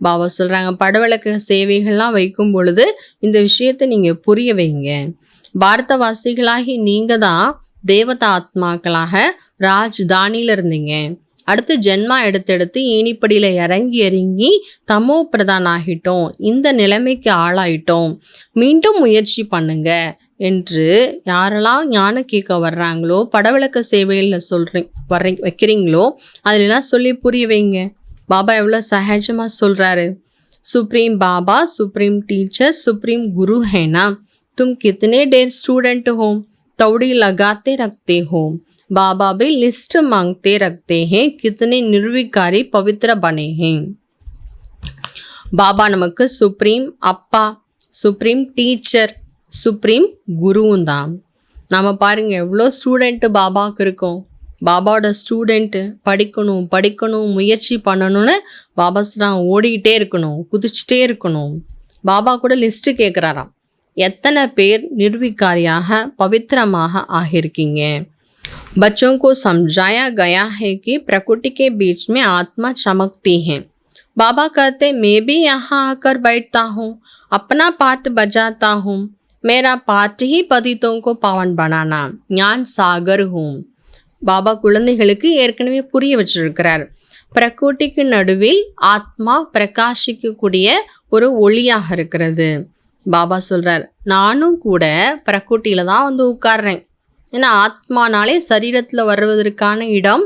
பாபா சொல்கிறாங்க, படவிளக்க சேவைகள்லாம் வைக்கும் பொழுது இந்த விஷயத்தை நீங்கள் புரிய வைங்க. பாரதவாசிகளாகி நீங்கள் தான் தேவதா ஆத்மாக்களாக ராஜ்தானியில் இருந்தீங்க. அடுத்து ஜென்மா எடுத்தெடுத்து ஏணிப்படியில் இறங்கி தமோ பிரதான் ஆகிட்டோம், இந்த நிலைமைக்கு ஆளாயிட்டோம். மீண்டும் முயற்சி பண்ணுங்க என்று யாரெல்லாம் ஞானம் கேட்க வர்றாங்களோ, படவிளக்க சேவையில் வைக்கிறீங்களோ அதிலெல்லாம் சொல்லி புரிய வைங்க. பாபா எவ்வளோ சகஜமாக சொல்கிறாரு. Supreme Baba, supreme teacher, supreme guru ஹேனா, தும் கித்தனே டேர் ஸ்டூडेंट हो, तौड़ी लगाते रखते हो. बाबा भी लिस्ट मांगते रखते हैं, कितने निर्विकारी पवित्र बने हैं. பாபா நமக்கு சுப்ரீம் அப்பா, சுப்ரீம் டீச்சர், சுப்ரீம் குருவும் தான். நாம் பாருங்கள் எவ்வளோ ஸ்டூடெண்ட்டு பாபாவுக்கு இருக்கோம். பாபாவோட ஸ்டூடெண்ட்டு படிக்கணும் படிக்கணும் முயற்சி பண்ணணும்னு பாபா சொல்கிறாங்க, ஓடிக்கிட்டே இருக்கணும், குதிச்சுட்டே இருக்கணும். பாபா கூட லிஸ்ட்டு கேட்குறாராம், எத்தனை பேர் நிர்விகாரியாக பவித்திரமாக ஆகியிருக்கீங்க. बच्चों को समझाया गया है कि प्रकृति के बीच में आत्मा चमकती है. बाबा कहते, मैं भी यहाँ आकर बैठता हूँ, अपना पाठ बजाता हूँ, मेरा पाठ ही पतितों को पावन बनाना, ஞான் சாகர் हूँ. பாபா குழந்தைகளுக்கு ஏற்கனவே புரிய வச்சிருக்கிறார். பிரकृतिக்கு நடுவில் ஆத்மா பிரகாசிக்கக்கூடிய ஒரு ஒளியாக இருக்கிறது. பாபா சொல்கிறார், நானும் கூட பிரकृतिயில் தான் உட்கார்றேன். ஏன்னா ஆத்மானாலே சரீரத்தில் வருவதற்கான இடம்,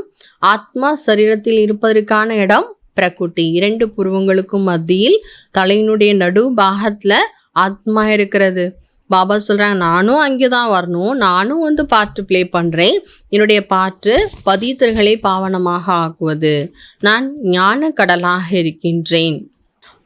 ஆத்மா சரீரத்தில் இருப்பதற்கான இடம் பிரकृति. 2 புருவங்களுக்கும் மத்தியில் தலையினுடைய நடு பாகத்தில் ஆத்மா இருக்கிறது. பாபா சொல்கிறாங்க, நானும் அங்கே தான் வரணும், நானும் பாட்டு ப்ளே பண்ணுறேன். என்னுடைய பாட்டு பதீத்தர்களை பாவனமாக ஆக்குவது. நான் ஞான கடலாக இருக்கின்றேன்.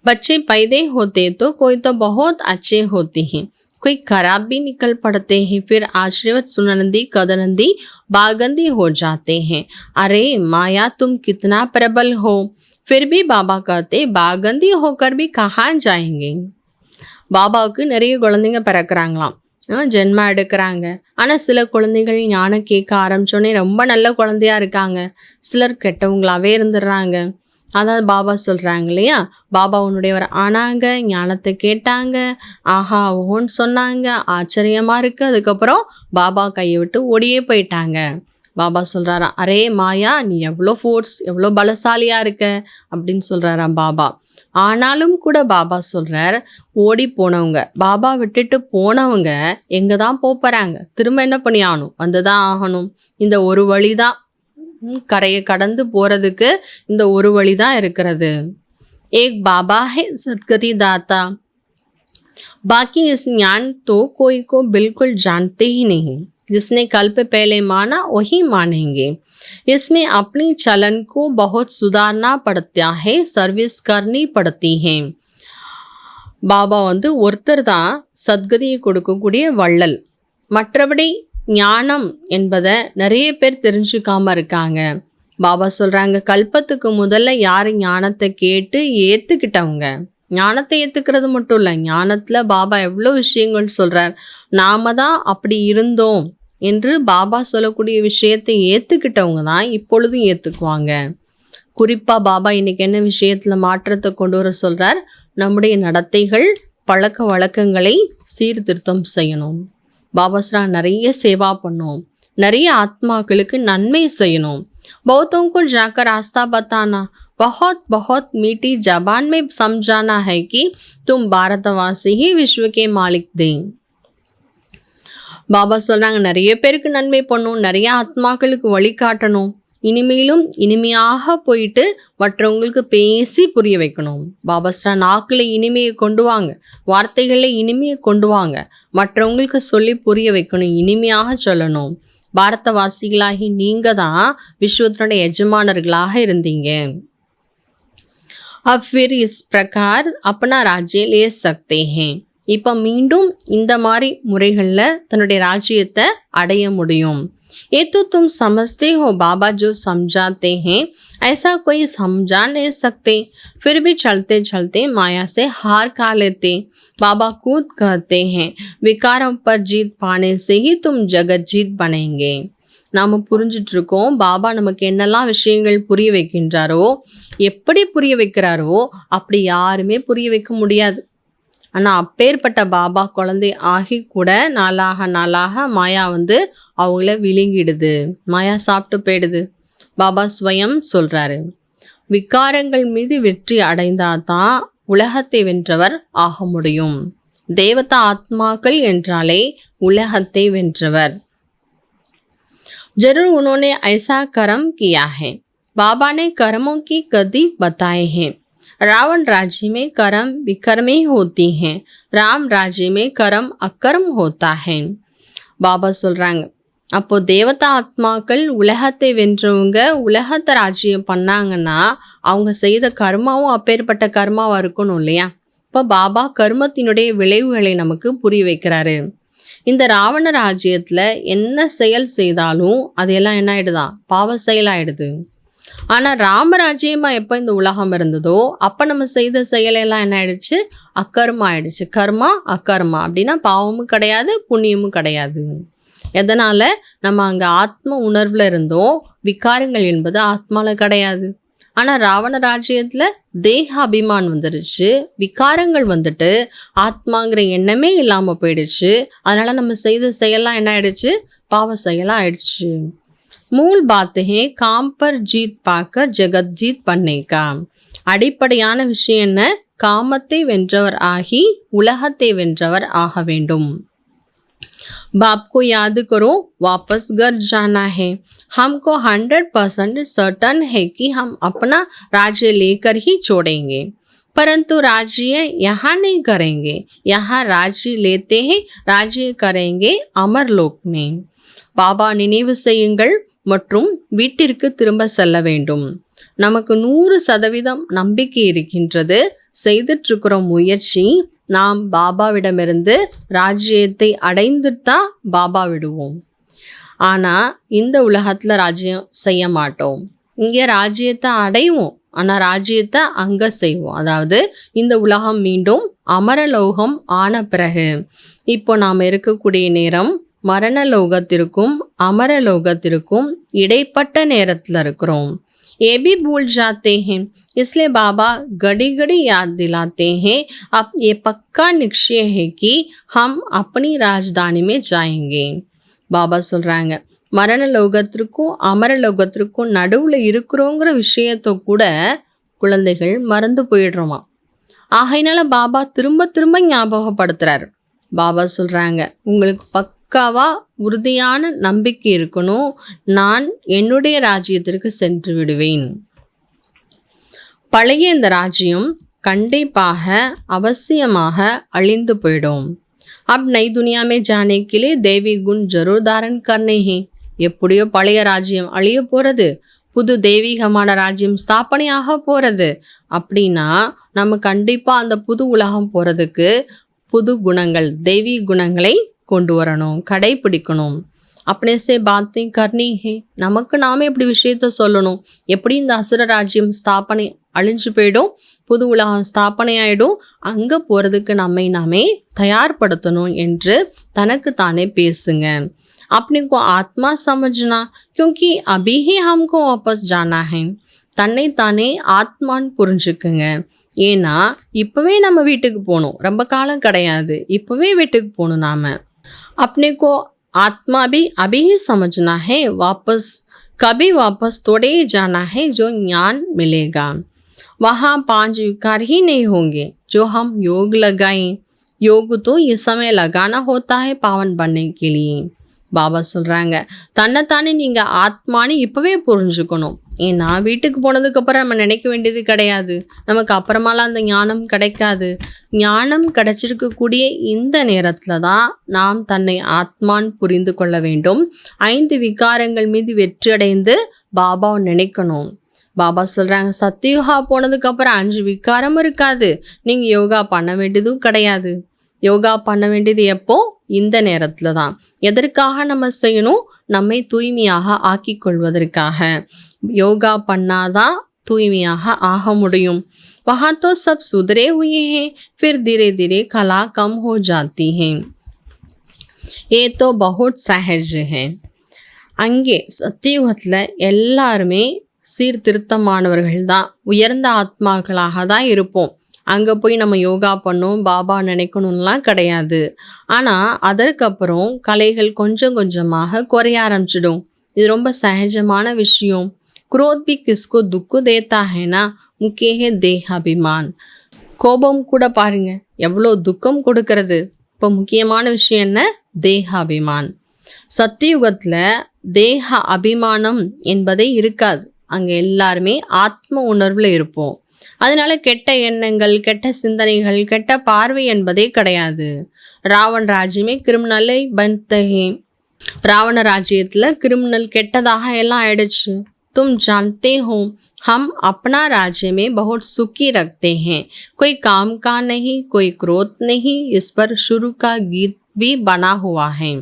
बच्चे पैदे होते तो कोई तो बहुत अच्छे होते हैं, कोई खराब भी निकल पड़ते हैं, फिर आशीर्वाद सुनंदी कदनंदी बागंदी हो जाते हैं. अरे माया तुम कितना प्रबल हो. फिर भी बाबा कहते, बागंदी होकर भी कहाँ जाएंगे. பாபாவுக்கு நிறைய குழந்தைங்க பிறக்கிறாங்களாம், ஜென்மா எடுக்கிறாங்க. ஆனால் சில குழந்தைகள் ஞானம் கேட்க ஆரம்பித்தோடனே ரொம்ப நல்ல குழந்தையாக இருக்காங்க, சிலர் கெட்டவங்களாகவே இருந்துடுறாங்க. அதாவது பாபா சொல்கிறாங்க இல்லையா, பாபா உன்னுடையவர் ஆனாங்க, ஞானத்தை கேட்டாங்க, ஆஹா ஓன்னு சொன்னாங்க, ஆச்சரியமாக இருக்குது. அதுக்கப்புறம் பாபா கையை விட்டு ஓடியே போயிட்டாங்க. பாபா சொல்கிறாராம், அரே மாயா நீ எவ்வளோ ஃபோர்ஸ், எவ்வளோ பலசாலியாக இருக்க அப்படின்னு சொல்கிறாராம் பாபா. ஆனாலும் கூட பாபா சொல்கிறார், ஓடி போனவங்க, பாபா விட்டுட்டு போனவங்க எங்கே தான் போகிறாங்க, திரும்ப என்ன பண்ணி ஆகணும், வந்து தான் ஆகணும். இந்த ஒரு வழி தான், கரையை கடந்து போகிறதுக்கு இந்த ஒரு வழி தான் இருக்கிறது. ஏக் பாபா ஹே சத்கதி தாத்தா, பாக்கி इस ज्ञान तो कोई को बिल्कुल जानते ही नहीं. जिसने कल्प पहले माना वही मानेंगे. इसमें अपनी चलन को बहुत सुधारना पड़ता है, सर्विस करनी पड़ती है. பாபா ஒருத்தர் தான் சத்கதியை கொடுக்கக்கூடிய வள்ளல். மற்றபடி ஞானம் என்பதை நிறைய பேர் தெரிஞ்சுக்காம இருக்காங்க. பாபா சொல்கிறாங்க, கல்பத்துக்கு முதல்ல யார் ஞானத்தை கேட்டு ஏற்றுக்கிட்டவங்க, ஞானத்தை ஏற்றுக்கிறது மட்டும் இல்லை, ஞானத்தில் பாபா எவ்வளோ விஷயங்கள் சொல்கிறார். நாம தான் அப்படி இருந்தோம் என்று பாபா சொல்லக்கூடிய விஷயத்தை ஏற்றுக்கிட்டவங்க தான் இப்பொழுதும் ஏற்றுக்குவாங்க. குறிப்பாக பாபா இன்றைக்கி என்ன விஷயத்தில் மாற்றத்தை கொண்டு வர சொல்கிறார், நம்முடைய நடத்தைகள் பழக்க வழக்கங்களை சீர்திருத்தம் செய்யணும். பாபா சொல்கிறார், நிறைய சேவா பண்ணணும், நிறைய ஆத்மாக்களுக்கு நன்மை செய்யணும். बहुतों को जाकर रास्ता बताना, बहुत बहुत मीठी जबान में समझाना है कि तुम भारतवासी ही विश्व के मालिक दें. பாபா சொல்றாங்க, நிறைய பேருக்கு நன்மை பண்ணும், நிறைய ஆத்மாக்களுக்கு வழிகாட்டணும், இனிமேலும் இனிமையாக போயிட்டு மற்றவங்களுக்கு பேசி புரிய வைக்கணும். பாபா சொல்றா, நாக்கில் இனிமையை கொண்டு வாங்க, வார்த்தைகளில் இனிமையை கொண்டு வாங்க, மற்றவங்களுக்கு சொல்லி புரிய வைக்கணும், இனிமையாக சொல்லணும். பாரதவாசிகளாகி நீங்க தான் விஸ்வத்தினுடைய எஜமானர்களாக இருந்தீங்க. अब फिर इस प्रकार अपना राज्य ले सकते हैं. இப்போ மீண்டும் இந்த மாதிரி முறைகளில் தன்னுடைய ராஜ்யத்தை அடைய முடியும். ये तो तुम समझते हो बाबा जो समझाते हैं ऐसा कोई समझा नहीं सकते, फिर भी चलते चलते माया से हार खा लेते. बाबा खुद कहते हैं विकारों पर जीत पाने से ही तुम जगत जीत बनेंगे. நாம் புரிஞ்சிட்டு இருக்கோம், பாபா நமக்கு என்னெல்லாம் விஷயங்கள் புரிய வைக்கின்றாரோ, எப்படி புரிய வைக்கிறாரோ அப்படி யாருமே புரிய வைக்க முடியாது. ஆனால் அப்பேற்பட்ட பாபா குழந்தை ஆகி கூட நாளாக மாயா அவங்கள விழுங்கிடுது, மாயா சாப்பிட்டு போயிடுது. பாபா ஸ்வயம் சொல்கிறாரு, விகாரங்கள் மீது வெற்றி அடைந்தாதான் உலகத்தை வென்றவர் ஆக முடியும். தேவதா ஆத்மாக்கள் என்றாலே உலகத்தை வென்றவர். जरूर उन्होंने ऐसा कर्म किया है. बाबा ने कर्मों की गति बताए हैं. रावण राज्य में कर्म विकर्मे होती हैं, राम राज्य में कर्म अकर्म होता है. பாபா சொல்கிறாங்க, அப்போ தேவதா ஆத்மாக்கள் உலகத்தை வென்றவங்க உலகத்தை ராஜ்யம் பண்ணாங்கன்னா அவங்க செய்த கர்மாவும் அப்பேற்பட்ட கர்மாவாக இருக்கணும் இல்லையா? இப்போ பாபா கர்மத்தினுடைய விளைவுகளை நமக்கு புரிய வைக்கிறாரு. இந்த ராவண ராஜ்யத்தில் என்ன செயல் செய்தாலும் அதையெல்லாம் என்ன ஆயிடுதான், பாவ செயலாயிடுது. ஆனால் ராமராஜ்யமாக எப்போ இந்த உலகம் இருந்ததோ அப்போ நம்ம செய்த செயலெல்லாம் என்ன ஆயிடுச்சு, அக்கர்மா ஆயிடுச்சு. கர்மா அக்கர்மா அப்படின்னா பாவமும் கிடையாது, புண்ணியமும் கிடையாது. எதனால் நம்ம அங்கே ஆத்ம உணர்வில் இருந்தோம், விகாரங்கள் என்பது ஆத்மாவில் கிடையாது. ஆனால் ராவண ராஜ்யத்தில் தேக அபிமான் வந்துடுச்சு, விகாரங்கள் வந்துட்டு ஆத்மாங்கிற எண்ணமே இல்லாமல் போயிடுச்சு. அதனால் நம்ம செய்த செயலாம் என்ன ஆயிடுச்சு, பாவ செயலாக ஆயிடுச்சு. மூல் பாத் ஹே காம் பர் ஜீத் பாக்கர் ஜெகத் ஜீத் பண்ணேக்கா. அடிப்படையான விஷயம் என்ன, காமத்தை வென்றவர் ஆகி உலகத்தை வென்றவர் ஆக வேண்டும். बाप को याद करो, वापस घर जाना है. हमको 100% सर्टन है कि हम अपना राज्य लेकर ही छोड़ेंगे, परंतु राज्य यहाँ नहीं करेंगे. यहाँ राज्य लेते हैं, राज्य करेंगे अमरलोक में. பாபா நினைவு செய்யுங்கள் மற்றும் வீட்டிற்கு திரும்ப செல்ல வேண்டும். நமக்கு 100% நம்பிக்கை இருக்கின்றது, செய்துட்ருக்கிற முயற்சி நாம் பாபாவிடமிருந்து ராஜ்யத்தை அடைந்துதான் பாபா விடுவோம். ஆனால் இந்த உலகத்தில் ராஜ்யம் செய்ய மாட்டோம். இங்கே ராஜ்யத்தை அடைவோம், ஆனால் ராஜ்யத்தை அங்கே செய்வோம். அதாவது இந்த உலகம் மீண்டும் அமரலோகம் ஆன பிறகு, இப்போ நாம் இருக்கக்கூடிய நேரம் மரணலோகத்திற்கும் அமரலோகத்திற்கும் இடைப்பட்ட நேரத்தில் இருக்கிறோம். ये भी भूल जाते हैं, इसलिए बाबा घड़ी घड़ी याद दिलाते हैं. अब ये पक्का निश्चय है कि हम अपनी राजधानी में जाएंगे. பாபா சொல்கிறாங்க, மரண லோகத்திற்கும் அமரலோகத்திற்கும் நடுவில் இருக்கிறோங்கிற விஷயத்தை கூட குழந்தைகள் மறந்து போயிடுறோமா. ஆகையினால பாபா திரும்ப திரும்ப ஞாபகப்படுத்துகிறார். பாபா சொல்கிறாங்க, உங்களுக்கு பக்காவா உறுதியான நம்பிக்கை இருக்கணும், நான் என்னுடைய ராஜ்யத்திற்கு சென்று விடுவேன். பழைய இந்த ராஜ்யம் கண்டிப்பாக அவசியமாக அழிந்து போயிடும். अब नई दुनिया में जाने के लिए देवी गुण जरूर धारण करने हैं. எப்படியோ பழைய ராஜ்யம் அழிய போகிறது, புது தெய்வீகமான ராஜ்யம் ஸ்தாபனையாக போகிறது. அப்படின்னா நம்ம கண்டிப்பாக அந்த புது உலகம் போகிறதுக்கு புது குணங்கள், தெய்வீக குணங்களை கொண்டு வரணும், கடைப்பிடிக்கணும். अपने से बातें करनी है. நமக்கு நாமே இப்படி விஷயத்த சொல்லணும். எப்படி இந்த அசுர ராஜ்யம் ஸ்தாபனை அழிஞ்சு போயிடும், புது உலகம் ஸ்தாபனை ஆகிடும், அங்கே போகிறதுக்கு நம்மை நாமே தயார்படுத்தணும் என்று தனக்கு தானே பேசுங்க. अपने को आत्मा समझना, क्योंकि अभी ही हमको वापस जाना है. தன்னை தானே ஆத்மான்னு புரிஞ்சுக்குங்க. ஏன்னா இப்போவே நம்ம வீட்டுக்கு போகணும், ரொம்ப காலம் கிடையாது, இப்போவே வீட்டுக்கு போகணும். நாம் अपने को आत्मा भी अभी ही समझना है, वापस कभी वापस थोड़े ही जाना है जो ज्ञान मिलेगा। वहाँ 5 विकार ही नहीं होंगे जो हम योग लगाएं। योग तो ये समय लगाना होता है पावन बनने के लिए। பாபா சொல்கிறாங்க, தன்னைத்தானே நீங்கள் ஆத்மானு இப்போவே புரிஞ்சுக்கணும். ஏன்னா வீட்டுக்கு போனதுக்கப்புறம் நம்ம நினைக்க வேண்டியது கிடையாது, நமக்கு அப்புறமாலாம் அந்த ஞானம் கிடைக்காது. ஞானம் கிடைச்சிருக்கக்கூடிய இந்த நேரத்தில் தான் நாம் தன்னை ஆத்மான் புரிந்து கொள்ள வேண்டும். 5 விகாரங்கள் மீது வெற்றி அடைந்து பாபாவை நினைக்கணும். பாபா சொல்கிறாங்க, சத்தியுகா போனதுக்கப்புறம் 5 விகாரம் இருக்காது, நீங்கள் யோகா பண்ண வேண்டியதும் கிடையாது. யோகா பண்ண வேண்டியது எப்போ? இந்த நேரத்தில் தான். எதற்காக நம்ம செய்யணும்? நம்மை தூய்மையாக ஆக்கி கொள்வதற்காக. யோகா பண்ணாதான் தூய்மையாக ஆக முடியும். वहाँ तो सब सुधरे हुए हैं, फिर धीरे धीरे कला कम हो जाती है. ये तो बहुत सहज है. அங்கே சத்தியுகத்தில் எல்லாருமே சீர்திருத்தமானவர்கள் தான், உயர்ந்த ஆத்மாக்களாக தான் இருப்போம். அங்கே போய் நம்ம யோகா பண்ணணும், பாபா நினைக்கணும்லாம் கிடையாது. ஆனால் அதற்கப்புறம் கலைகள் கொஞ்சம் கொஞ்சமாக குறைய ஆரம்பிச்சிடும். இது ரொம்ப சகஜமான விஷயம். குரோத் பி கிஸ்கோ துக்கு தேத்தா ஹேனா முக்கிய தேகாபிமான். கோபம் கூட பாருங்க எவ்வளோ துக்கம் கொடுக்கறது. இப்போ முக்கியமான விஷயம் என்ன? தேகாபிமான். சத்தியுகத்தில் தேக அபிமானம் என்பதே இருக்காது. அங்கே எல்லாருமே ஆத்ம உணர்வில் இருப்போம். அதனால கெட்ட எண்ணங்கள், கெட்ட சிந்தனைகள், கெட்ட பார்வை என்பதே கிடையாது. ராவண ராஜ்யமே கிரிமினலை பந்தகே. ராவண ராஜ்யத்தில் கிரிமினல் கெட்டதாக எல்லாம் ஆயிடுச்சு. தும் ஜான்தே ஹோ हम अपना राज्य में बहुत सुखी रखते हैं, कोई काम का नहीं, कोई क्रोध नहीं. इस पर शुरू का गीत भी बना हुआ है.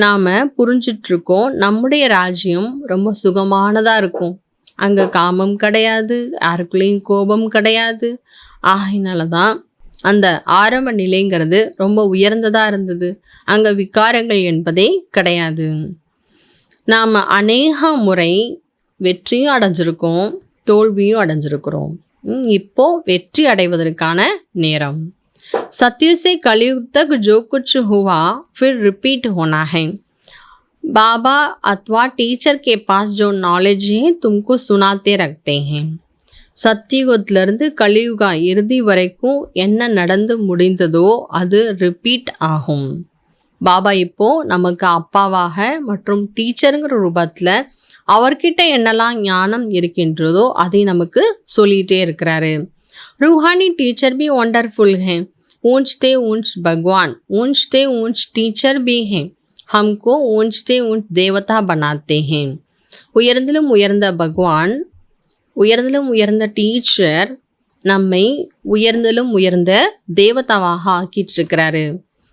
நாம் புரிஞ்சிட்ருக்கோம், நம்முடைய ராஜ்யம் ரொம்ப சுகமானதாக இருக்கும். அங்கே காமம் கிடையாது, யாருக்குள்ளேயும் கோபம் கிடையாது. ஆகையினால தான் அந்த ஆரம்ப நிலைங்கிறது ரொம்ப உயர்ந்ததாக இருந்தது. அங்கே விகாரங்கள் என்பதே கிடையாது. நாம் அநேக முறை வெற்றியும் அடைஞ்சிருக்கோம், தோல்வியும் அடைஞ்சிருக்கிறோம். இப்போ வெற்றி அடைவதற்கான நேரம். सत्य से कलयुग तक जो कुछ हुआ फिर रिपीट होना है. बाबा अथवा टीचर के पास जो नॉलेज है तुमको सुनाते रखते हैं. சத்தியுகத்திலிருந்து கலியுகா இறுதி வரைக்கும் என்ன நடந்து முடிந்ததோ அது ரிப்பீட் ஆகும். பாபா இப்போ நமக்கு அப்பாவாக மற்றும் டீச்சருங்கிற ரூபத்தில் அவர்கிட்ட என்னெல்லாம் ஞானம் இருக்கின்றதோ அதை நமக்கு சொல்லிகிட்டே இருக்கிறாரு. रूहानी टीचर भी वंडरफुल हैं. ऊंचते ऊंच भगवान, ऊंचते ऊंच टीचर भी हैं. हमको ऊंचते ऊंच देवता बनाते हैं. உயர்ந்திலும் உயர்ந்த பகவான், உயர்ந்திலும் உயர்ந்த டீச்சர் நம்மை உயர்ந்திலும் உயர்ந்த தேவதாவாக ஆக்கிட்டு இருக்கிறாரு.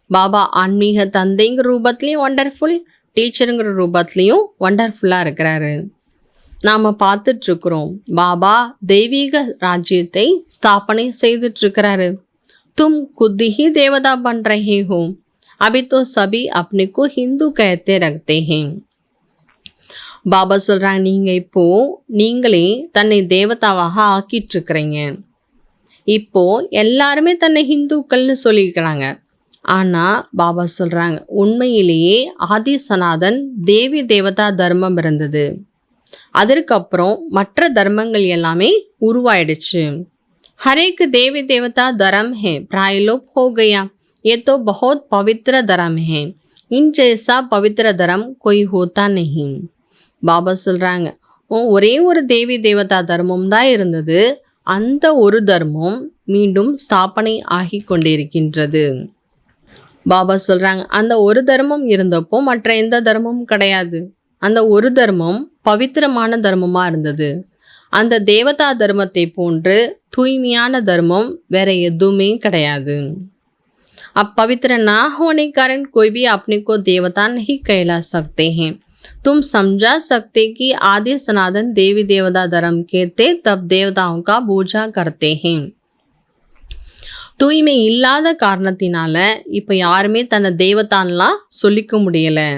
பாபா ஆன்மீக தந்தைங்கிற ரூபத்துலேயும் வண்டர்ஃபுல், டீச்சருங்கிற ரூபத்துலேயும் வண்டர்ஃபுல்லாக இருக்கிறாரு. நாம் பார்த்துட்ருக்குறோம், பாபா தெய்வீக ராஜ்யத்தை ஸ்தாபனை செய்துட்ருக்கிறாரு. तुम खुद ही देवता बन रहे हो. अभी तो सभी अपने को हिंदू कहते रखते हैं. பாபா சொல்கிறாங்க, நீங்கள் இப்போ நீங்களே தன்னை தேவதாவாக ஆக்கிட்டுருக்கிறீங்க. இப்போ எல்லாருமே தன்னை ஹிந்துக்கள்னு சொல்லியிருக்கிறாங்க. ஆனால் பாபா சொல்கிறாங்க, உண்மையிலேயே ஆதி சனாதன் தேவி தேவதா தர்மம் இருந்தது. அதற்கப்புறம் மற்ற தர்மங்கள் எல்லாமே உருவாயிடுச்சு. हर एक देवी देवता धर्म है प्रायलोप हो गया. ये तो बहुत पवित्र धर्म है. इन जैसा पवित्र धर्म कोई होता नहीं. பாபா சொல்கிறாங்க, ஒரே ஒரு தேவி தேவதா தர்மம் தான் இருந்தது. அந்த ஒரு தர்மம் மீண்டும் ஸ்தாபனை ஆகி கொண்டிருக்கின்றது. பாபா சொல்கிறாங்க, அந்த ஒரு தர்மம் இருந்தப்போ மற்ற எந்த தர்மமும் கிடையாது. அந்த ஒரு தர்மம் பவித்திரமான தர்மமாக இருந்தது. அந்த தேவதா தர்மத்தை போன்று தூய்மையான தர்மம் வேற எதுவுமே கிடையாது. अपवित्र ना होने कारण कोई भी अपने को देवता नहीं कहला सकते हैं. तुम समझा सकते कि आदि सनातन देवी देवता धर्म के थे, तब देवताओं का पूजा करते हैं. தூய்மை இல்லாத காரணத்தினால இப்போ யாருமே தன்னை தேவதான்லாம் சொல்லிக்க முடியலை.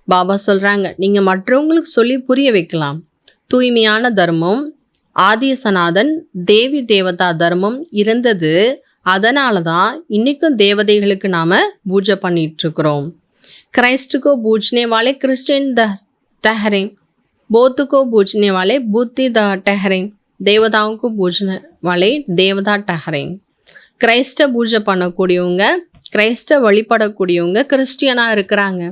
பாபா சொல்கிறாங்க, நீங்கள் மற்றவங்களுக்கு சொல்லி புரிய வைக்கலாம். தூய்மையான தர்மம், ஆதி சனாதன் தேவி தேவதா தர்மம் இருந்தது. அதனால தான் இன்றைக்கும் தேவதைகளுக்கு நாம் பூஜை பண்ணிகிட்ருக்குறோம். கிரைஸ்டுக்கோ பூஜ்னே வாலே கிறிஸ்டியன் ठहरे. बुद्ध को पूजने वाले बुद्धि ठहरे, தேவதாவும் को पूजने वाले தேவதா ठहरे. கிரைஸ்ட பூஜை பண்ணக்கூடியவங்க, கிரைஸ்ட வழிபடக்கூடியவங்க கிறிஸ்டியனாக இருக்கிறாங்க.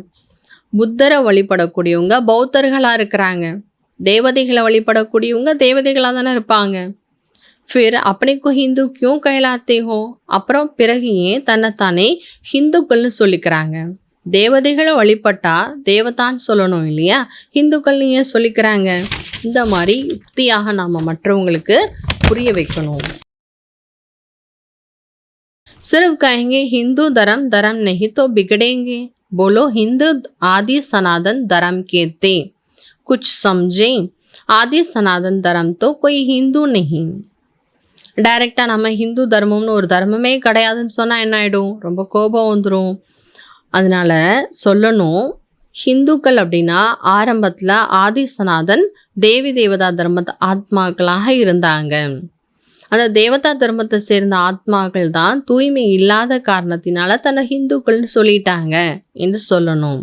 புத்தரை வழிபடக்கூடியவங்க பௌத்தர்களாக இருக்கிறாங்க. தேவதைகளை வழிபடக்கூடியவங்க தேவதைகளாக தானே இருப்பாங்க. ஃபிர் अपने को हिंदू क्यों कहलाते हो, அப்புறம் பிறகு ஏன் தன்னைத்தானே ஹிந்துக்கள்னு சொல்லிக்கிறாங்க. தேவதைகளை வழிபட்டா தேவதான்னு சொல்லணும் இல்லையா, ஹிந்துக்கள்னு ஏன் சொல்லிக்கிறாங்க. இந்த மாதிரி யுக்தியாக நாம் மற்றவங்களுக்கு புரிய வைக்கணும். सिर्फ कहेंगे हिंदू धर्म धर्म नहीं तो बिगड़ेंगे, बोलो हिंदू आदि सनातन धर्म के थे, कुछ समझें. आदि सनातन धर्म तो कोई हिंदू नहीं. டைரெக்டாக நம்ம ஹிந்து தர்மம்னு ஒரு தர்மமே கிடையாதுன்னு சொன்னால் என்ன ஆகிடும், ரொம்ப கோபம் வந்துடும். அதனால் சொல்லணும், ஹிந்துக்கள் அப்படின்னா ஆரம்பத்தில் ஆதி சனாதன் தேவி தேவதா தர்மத்தை ஆத்மாக்களாக இருந்தாங்க. அந்த தேவதா தர்மத்தை சேர்ந்த ஆத்மாக்கள் தான் தூய்மை இல்லாத காரணத்தினால தன்னை ஹிந்துக்கள்னு சொல்லிட்டாங்க என்று சொல்லணும்.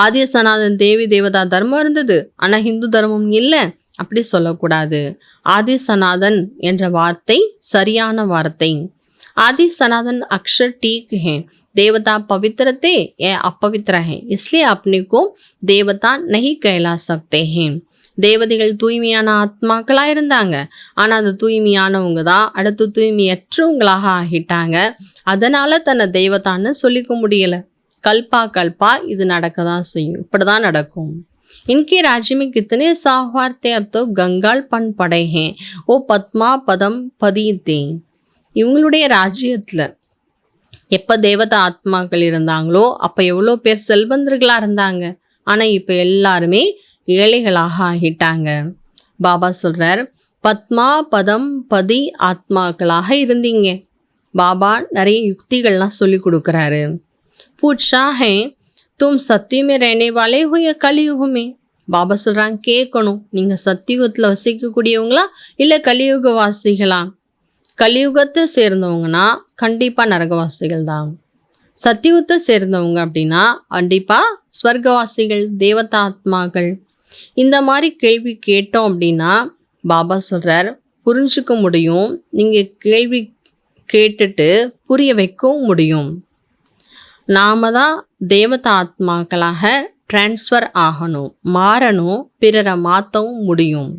ஆதி சனாதன் தேவி தேவதா தர்மம் இருந்தது, ஆனால் ஹிந்து தர்மம் இல்லை, அப்படி சொல்லக்கூடாது. ஆதி சனாதன் என்ற வார்த்தை சரியான வார்த்தை. आदि सनातन अक्षर ठीक है, देवता पवित्र थे या अपवित्र है, इसलिए अपने को देवता नहीं कहला सकते हैं. தேவதைகள் தூய்மையான ஆத்மாக்களாக இருந்தாங்க, ஆனால் அந்த தூய்மையானவங்க தான் அடுத்து தூய்மையற்றவங்களாக ஆகிட்டாங்க. அதனால் தன்னை தெய்வத்தான்னு சொல்லிக்க முடியலை. கல்பா இது நடக்க தான் செய்யும், இப்படி தான் நடக்கும். इनके राज्य में कितने साहवार थे, अब तो गंगाल पन पड़े हैं, वो पद्मा पदम पदी थे. இவங்களுடைய ராஜ்யத்தில் எப்போ தேவதா ஆத்மாக்கள் இருந்தாங்களோ அப்போ எவ்வளோ பேர் செல்வந்தர்களாக இருந்தாங்க. ஆனால் இப்போ எல்லாருமே ஏழைகளாக ஆகிட்டாங்க. பாபா சொல்கிறார், பத்மா பதம் பதி ஆத்மாக்களாக இருந்தீங்க. பாபா நிறைய யுக்திகள்லாம் சொல்லி கொடுக்குறாரு. பூச்சா ஹே தும் சத்தியமே रहने वाले हो या कलयुग में. பாபா சொல்கிறாங்க, கேட்கணும், நீங்கள் சத்தியுகத்தில் வசிக்கக்கூடியவங்களா இல்லை கலியுக வாசிகளா. கலியுகத்தை சேர்ந்தவங்கன்னா கண்டிப்பாக நரகவாசிகள் தான். சத்தியுகத்தை சேர்ந்தவங்க அப்படின்னா கண்டிப்பாக ஸ்வர்கவாசிகள், தேவதா ஆத்மாக்கள். இந்த மாதிரி கேள்வி கேட்டோம் அப்படின்னா பாபா சொல்கிறார், புரிஞ்சுக்க முடியும், நீங்கள் கேள்வி கேட்டுட்டு புரிய வைக்கவும் முடியும். நாம தான் தேவதா ஆத்மாக்களாக ட்ரான்ஸ்ஃபர் ஆகணும், மாறணும், பிறரை மாற்றவும் முடியும்.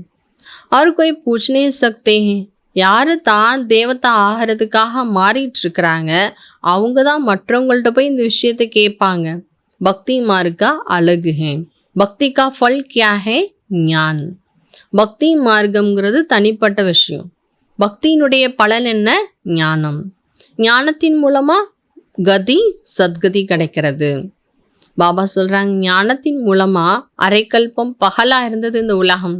அவர் कोई पूछ नहीं सकते हैं, யார் தான் தேவதா ஆகிறதுக்காக மாறிட்டு இருக்கிறாங்க அவங்க தான் மற்றவங்கள்ட்ட போய் இந்த விஷயத்தை கேட்பாங்க. பக்தி மார்க்கா அழகு ஹே, பக்தி கா ஃபல் கியா ஹே, ஞான். பக்தி மார்க்கம்ங்கிறது தனிப்பட்ட விஷயம். பக்தியினுடைய பலன் என்ன, ஞானம். ஞானத்தின் மூலமாக கதி சத்கதி கிடைக்கிறது. பாபா சொல்கிறாங்க, ஞானத்தின் மூலமாக அரைக்கல்பம் பகலாக இருந்தது இந்த உலகம்,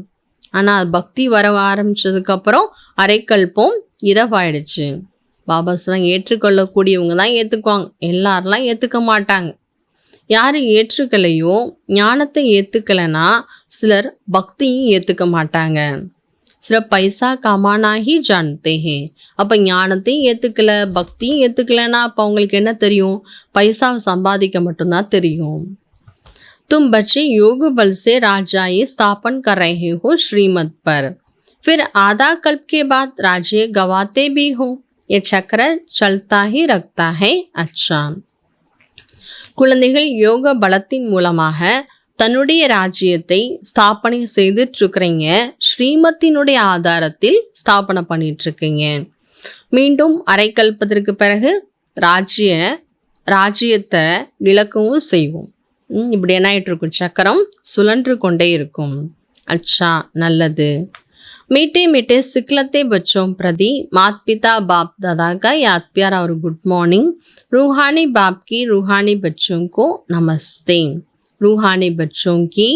ஆனால் பக்தி வர ஆரம்பித்ததுக்கப்புறம் அரைக்கல்பம் இரவாயிடுச்சு. பாபா சொல்கிறாங்க, ஏற்றுக்கொள்ளக்கூடியவங்க தான் ஏற்றுக்குவாங்க, எல்லாரெல்லாம் ஏற்றுக்க மாட்டாங்க. யார் ஏற்றுக்கலையோ, ஞானத்தை ஏற்றுக்கலைன்னா சிலர் பக்தியும் ஏற்றுக்க மாட்டாங்க. சில பைசா கமானாகி ஜான்தே ஹே. அப்போ ஞானத்தையும் ஏற்றுக்கலை, பக்தியும் ஏற்றுக்கலைன்னா அப்போ அவங்களுக்கு என்ன தெரியும், பைசாவை சம்பாதிக்க மட்டும்தான் தெரியும். तुम बच्चे योग बल से राज्य स्थापन कर रहे हो श्रीमत पर, फिर आधा कल्प के बाद राज्य गवाते भी हो, ये चक्र चलता ही रखता है. अच्छा, குழந்தைகள் யோக பலத்தின் மூலமாக தன்னுடைய ராஜ்யத்தை ஸ்தாபனை செய்துட்டு இருக்கிறீங்க. ஸ்ரீமத்தினுடைய ஆதாரத்தில் ஸ்தாபனை பண்ணிட்டு இருக்கீங்க. மீண்டும் அரைக்கல்பத்திற்கு பிறகு ராஜ்யத்தை இழக்கவும் செய்வோம். இப்படி என்ன ஆகிட்டு இருக்கும், சக்கரம் சுழன்று கொண்டே இருக்கும். அச்சா, நல்லது. मीठे मीठे सिखलते बच्चों प्रति माता पिता बाप दादा का याद प्यार और गुड मॉर्निंग. रूहानी बाप की रूहानी बच्चों को नमस्ते. रूहानी बच्चों की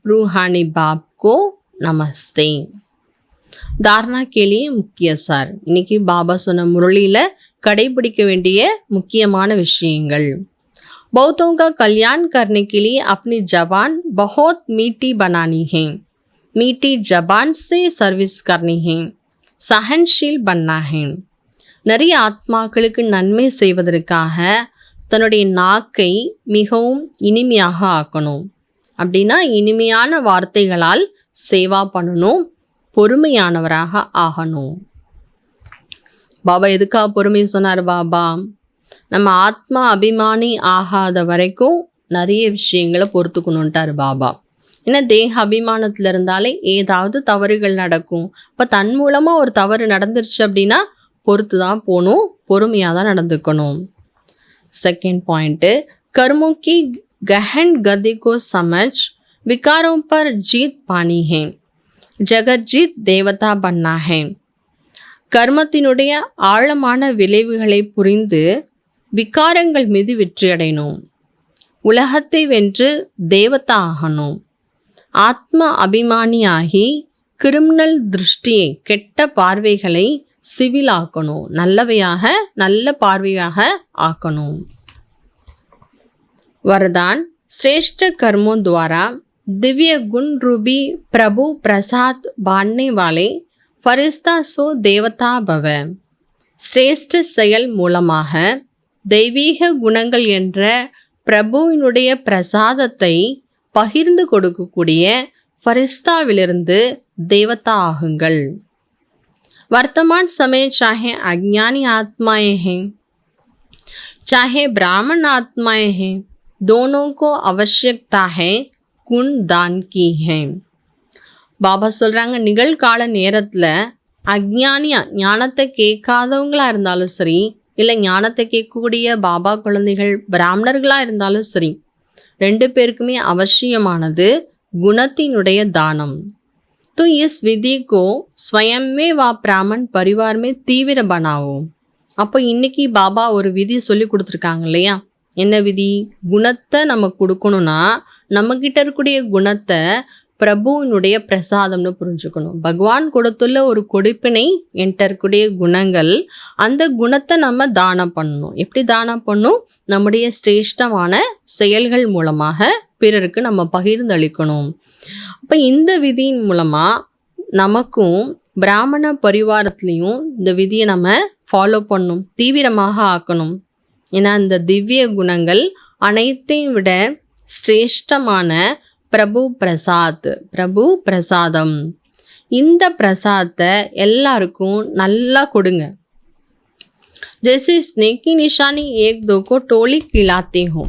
रूहानी बाप को नमस्ते. தாரணா கேலியே முக்கிய சார். இன்னைக்கு பாபா சொன்ன முரளியில் கடைபிடிக்க வேண்டிய முக்கியமான விஷயங்கள். बहुतों का कल्याण करने के लिए अपनी जबान बहुत मीठी बनानी है, मीठी जबान से सर्विस करनी है, सहनशील बनना है. நிறைய ஆத்மாக்களுக்கு நன்மை செய்வதற்காக தன்னுடைய நாக்கை மிகவும் இனிமையாக ஆக்கணும், அப்படின்னா இனிமையான வார்த்தைகளால் சேவா பண்ணணும், பொறுமையானவராக ஆகணும். பாபா எதுக்காக பொறுமை சொன்னார்? பாபா நம்ம ஆத்மா அபிமானி ஆகாத வரைக்கும் நிறைய விஷயங்களை பொறுத்துக்கணுன்ட்டார் பாபா. ஏன்னா தேக அபிமானத்தில் இருந்தாலே ஏதாவது தவறுகள் நடக்கும். இப்போ தன் மூலமாக ஒரு தவறு நடந்துருச்சு அப்படின்னா பொறுத்து தான் போகணும், பொறுமையாக தான் நடந்துக்கணும். सेकंड पॉइंट, कर्मों की गहन गति को समझ विकारों पर जीत पानी है, जगत जीत देवता बनना है. கர்மத்தினுடைய ஆழமான விளைவுகளை புரிந்து விகாரங்கள் மீது வெற்றியடையணும், உலகத்தை வென்று தேவதா ஆகணும். ஆத்ம அபிமானியாகி கிரிமினல் திருஷ்டியை, கெட்ட பார்வைகளை சிவிலாக்கணும், நல்லவையாக நல்ல பார்வையாக ஆக்கணும். वरदान, श्रेष्ठ कर्मों द्वारा दिव्य गुण रूपी प्रभु प्रसाद बांटने वाले फरिश्ता सो देवता भव. श्रेष्ठ செயல் மூலமாக தெய்வீக குணங்கள் என்ற பிரபுவினுடைய பிரசாதத்தை பகிர்ந்து கொடுக்கக்கூடிய ஃபரிஸ்தாவிலிருந்து தேவதா ஆகுங்கள். वर्तमान समय चाहे अज्ञानी आत्माएं हैं चाहे ब्राह्मण आत्माएं हैं, दोनों को आवश्यकता है गुण दान की है. பாபா சொல்கிறாங்க, நிகழ்கால நேரத்தில் அஜ்ஞானியா ஞானத்தை கேட்காதவங்களாக இருந்தாலும் சரி, இல்லை ஞானத்தை கேட்கக்கூடிய பாபா குழந்தைகள் பிராமணர்களாக இருந்தாலும் சரி, ரெண்டு பேருக்குமே அவசியமானது குணத்தினுடைய தானம். तो इस विधि को स्वयं में व ब्राह्मण परिवार में तीव्र बनाओ. அப்போ இன்னைக்கு பாபா ஒரு விதி சொல்லி கொடுத்துருக்காங்க இல்லையா? என்ன விதி? குணத்தை நம்ம கொடுக்கணும்னா நம்மக்கிட்ட இருக்கக்கூடிய குணத்தை பிரபுவினுடைய பிரசாதம்னு புரிஞ்சுக்கணும். பகவான் கொடுத்துள்ள ஒரு கொடுப்பினை என்கிட்ட இருக்கக்கூடிய குணங்கள், அந்த குணத்தை நம்ம தானம் பண்ணணும். எப்படி தானம் பண்ணணும்? நம்முடைய சிரேஷ்டமான செயல்கள் மூலமாக பிறருக்கு நம்ம பகிர்ந்தளிக்கணும். அப்போ இந்த விதியின் மூலமாக நமக்கும் பிராமண பரிவாரத்துலேயும் இந்த விதியை நம்ம ஃபாலோ பண்ணணும், தீவிரமாக ஆக்கணும். ஏன்னா இந்த திவ்ய குணங்கள் அனைத்தையும் விட சிரேஷ்டமான பிரபு பிரசாதம். இந்த பிரசாதத்தை எல்லாருக்கும் நல்லா கொடுங்க. जैसे स्नेक की निशानी एक दो को टोली खिलाते हो,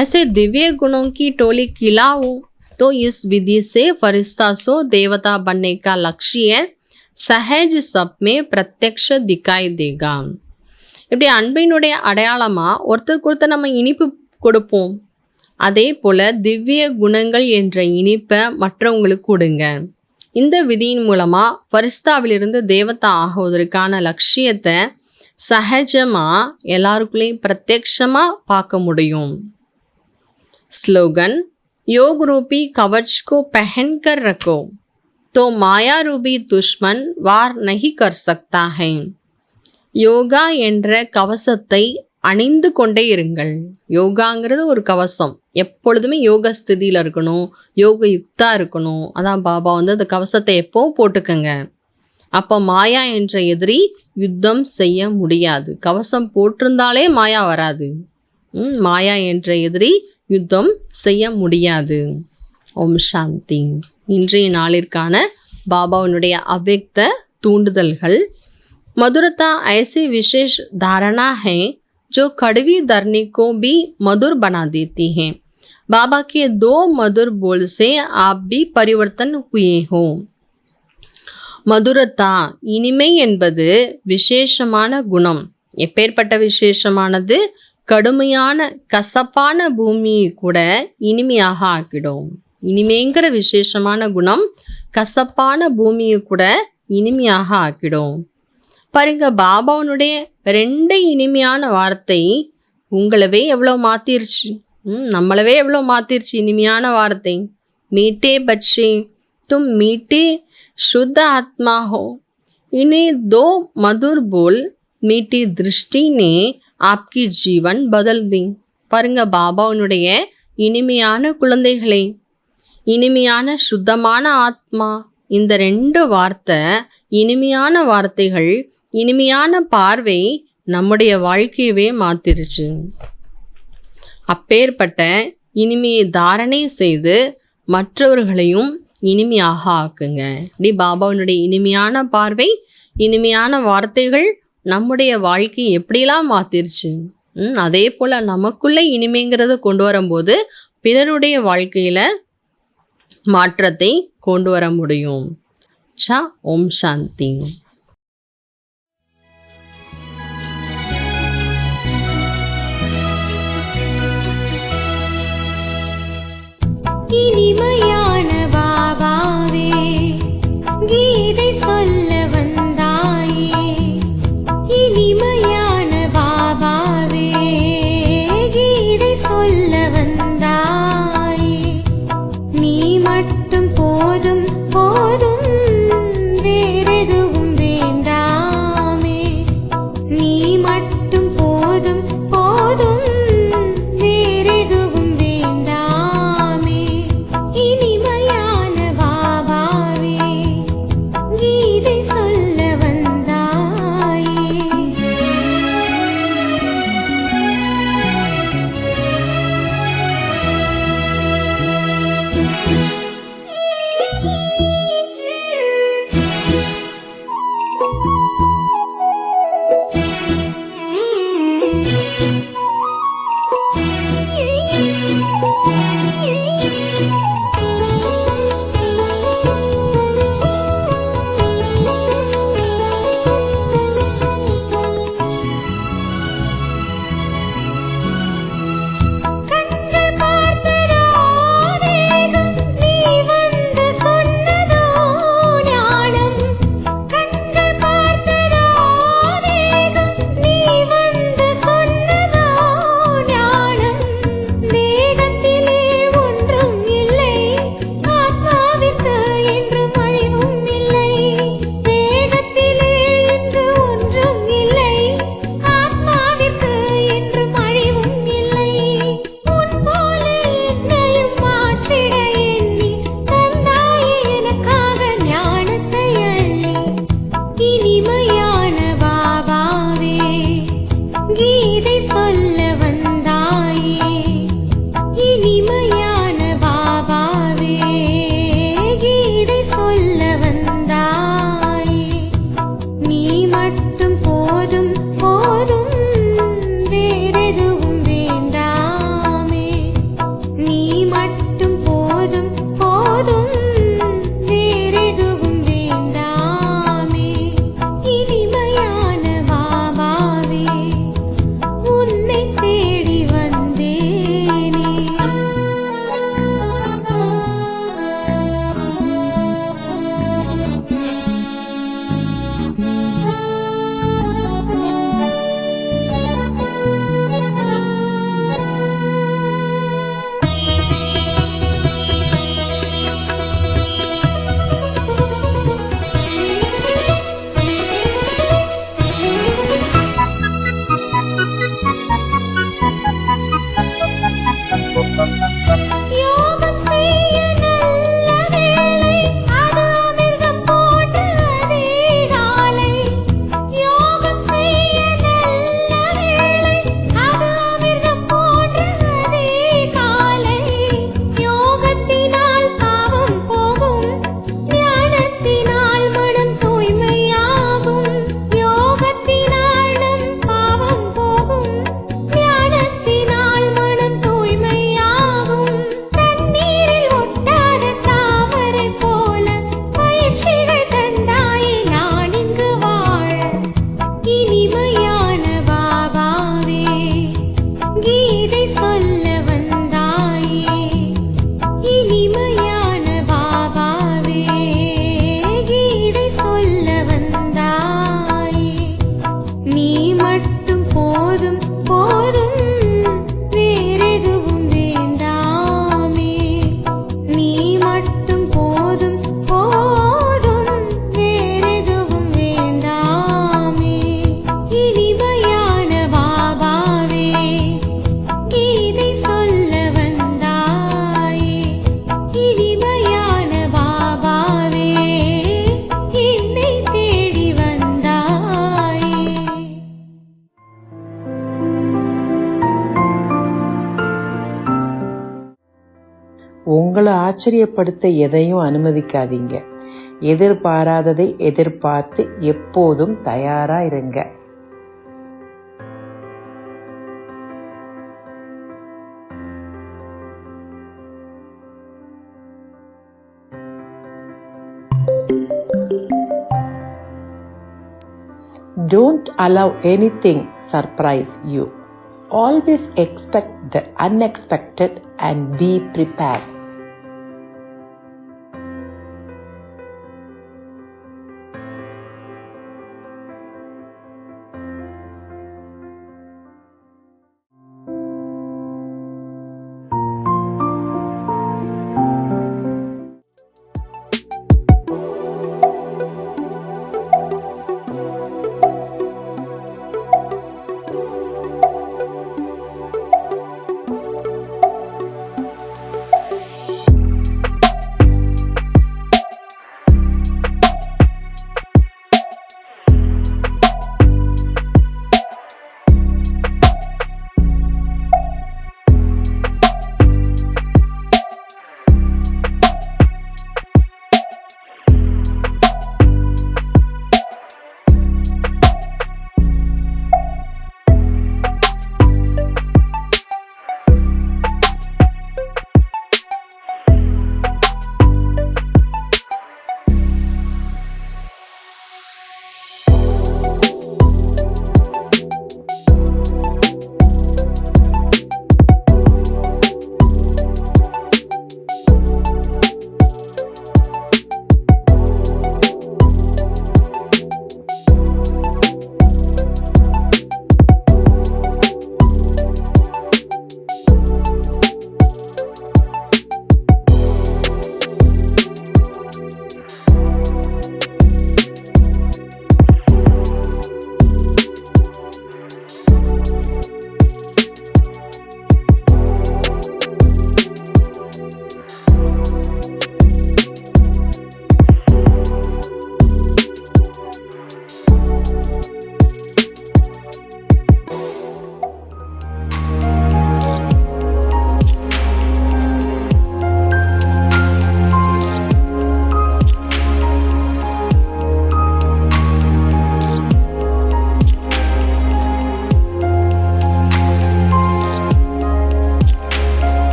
ऐसे दिव्य गुणों की टोली खिलाओ. तो इस विधि से फरिश्ता सो देवता बनने का लक्ष्य सहज सब में प्रत्यक्ष दिखाई देगा. இப்படி அன்பினுடைய அடையாளமாக ஒருத்தருக்கு ஒருத்தர் நம்ம இனிப்பு கொடுப்போம். அதே போல் திவ்ய குணங்கள் என்ற இனிப்பை மற்றவங்களுக்கு கொடுங்க. இந்த விதியின் மூலமாக ஃபரிஸ்தாவிலிருந்து தேவதா ஆகுவதற்கான லட்சியத்தை சகஜமாக எல்லாருக்குள்ளேயும் பிரத்யக்ஷமாக பார்க்க முடியும். ஸ்லோகன், योग रूपी कवच को पहन कर रखो तो माया रूपी दुश्मन वार नहीं कर सकता है. யோகா என்ற கவசத்தை அணிந்து கொண்டே இருங்கள். யோகாங்கிறது ஒரு கவசம், எப்பொழுதுமே யோக ஸ்திதியில் இருக்கணும், யோக யுக்தா இருக்கணும். அதான் பாபா அந்த கவசத்தை எப்போவும் போட்டுக்கங்க. அப்போ மாயா என்ற எதிரி யுத்தம் செய்ய முடியாது. கவசம் போட்டிருந்தாலே மாயா வராது. மாயா என்ற எதிரி யுத்தம் செய்ய முடியாது. ஓம் சாந்தி. இன்றைய நாளிற்கான பாபாவினுடைய அவ்யக்த தூண்டுதல்கள். मधुरता ऐसी विशेष धारणा है जो कड़वी धरनी को भी मधुर बना देती है. बाबा के 2 मधुर बोल से आप भी परिवर्तन हुए हो. மதுரத்தா இனிமை என்பது விசேஷமான குணம். எப்பேற்பட்ட விசேஷமானது? கடுமையான கசப்பான பூமியை கூட இனிமையாக ஆக்கிடும். இனிமைங்கிற விசேஷமான குணம் கசப்பான பூமியை கூட இனிமையாக ஆக்கிடும். பாருங்க, பாபாவுனுடைய 2 இனிமையான வார்த்தை உங்களவே எவ்வளோ மாற்றிருச்சு, நம்மளவே எவ்வளோ மாற்றிருச்சு. இனிமையான வார்த்தை, மீட்டே பச்சே तुम मीठे शुद्ध आत्मा हो. इन्हें 2 मधुर बोल मीठी दृष्टि ने आपकी जीवन बदल दी. பாருங்க, பாபாவுனுடைய இனிமையான குழந்தைகளே, இனிமையான சுத்தமான ஆத்மா, இந்த 2 வார்த்தை, இனிமையான வார்த்தைகள், இனிமையான பார்வை நம்முடைய வாழ்க்கையவே மாத்திருச்சு. அப்பேற்பட்ட இனிமையை தாரணை செய்து மற்றவர்களையும் இனிமையாக ஆக்குங்க. பாபாவுடைய இனிமையான பார்வை, இனிமையான வார்த்தைகள் நம்முடைய வாழ்க்கையை எப்படிலாம் மாத்திருச்சு. அதே போல் நமக்குள்ளே இனிமைங்கிறத கொண்டு வரும்போது பிறருடைய வாழ்க்கையில் மாற்றத்தை கொண்டு வர முடியும். ஓம் சாந்தி. இனிமையான பாபாவே, கீதை சொல்ல வந்தாயே. இனிமையான பாபாவே, கீதை சொல்ல வந்தாயே. நீ மட்டும் போதும் போதும், வேறெதுவும் வேண்டாமே. நீ மட்டும் போதும் போதும், வேறெதுவும் வேண்டாமே. இனிமையான பாபாவே, கீதை சொல்ல வந்தாயே. கண்கள் பார்த்ததோ வேகம், நீ வந்து சொன்னதோ ஞானம். கண்கள் பார்த்ததோ வேகம், நீ வந்து சொன்னதோ ஞானம். வேகத்திலே ஒன்றும் இல்லை, உங்களை ஆச்சரியப்படுத்த எதையும் அனுமதிக்காதீங்க. எதிர்பாராததை எதிர்பார்த்து எப்போதும் தயாரா இருங்க. Don't allow anything surprise you. Always expect the unexpected and be prepared.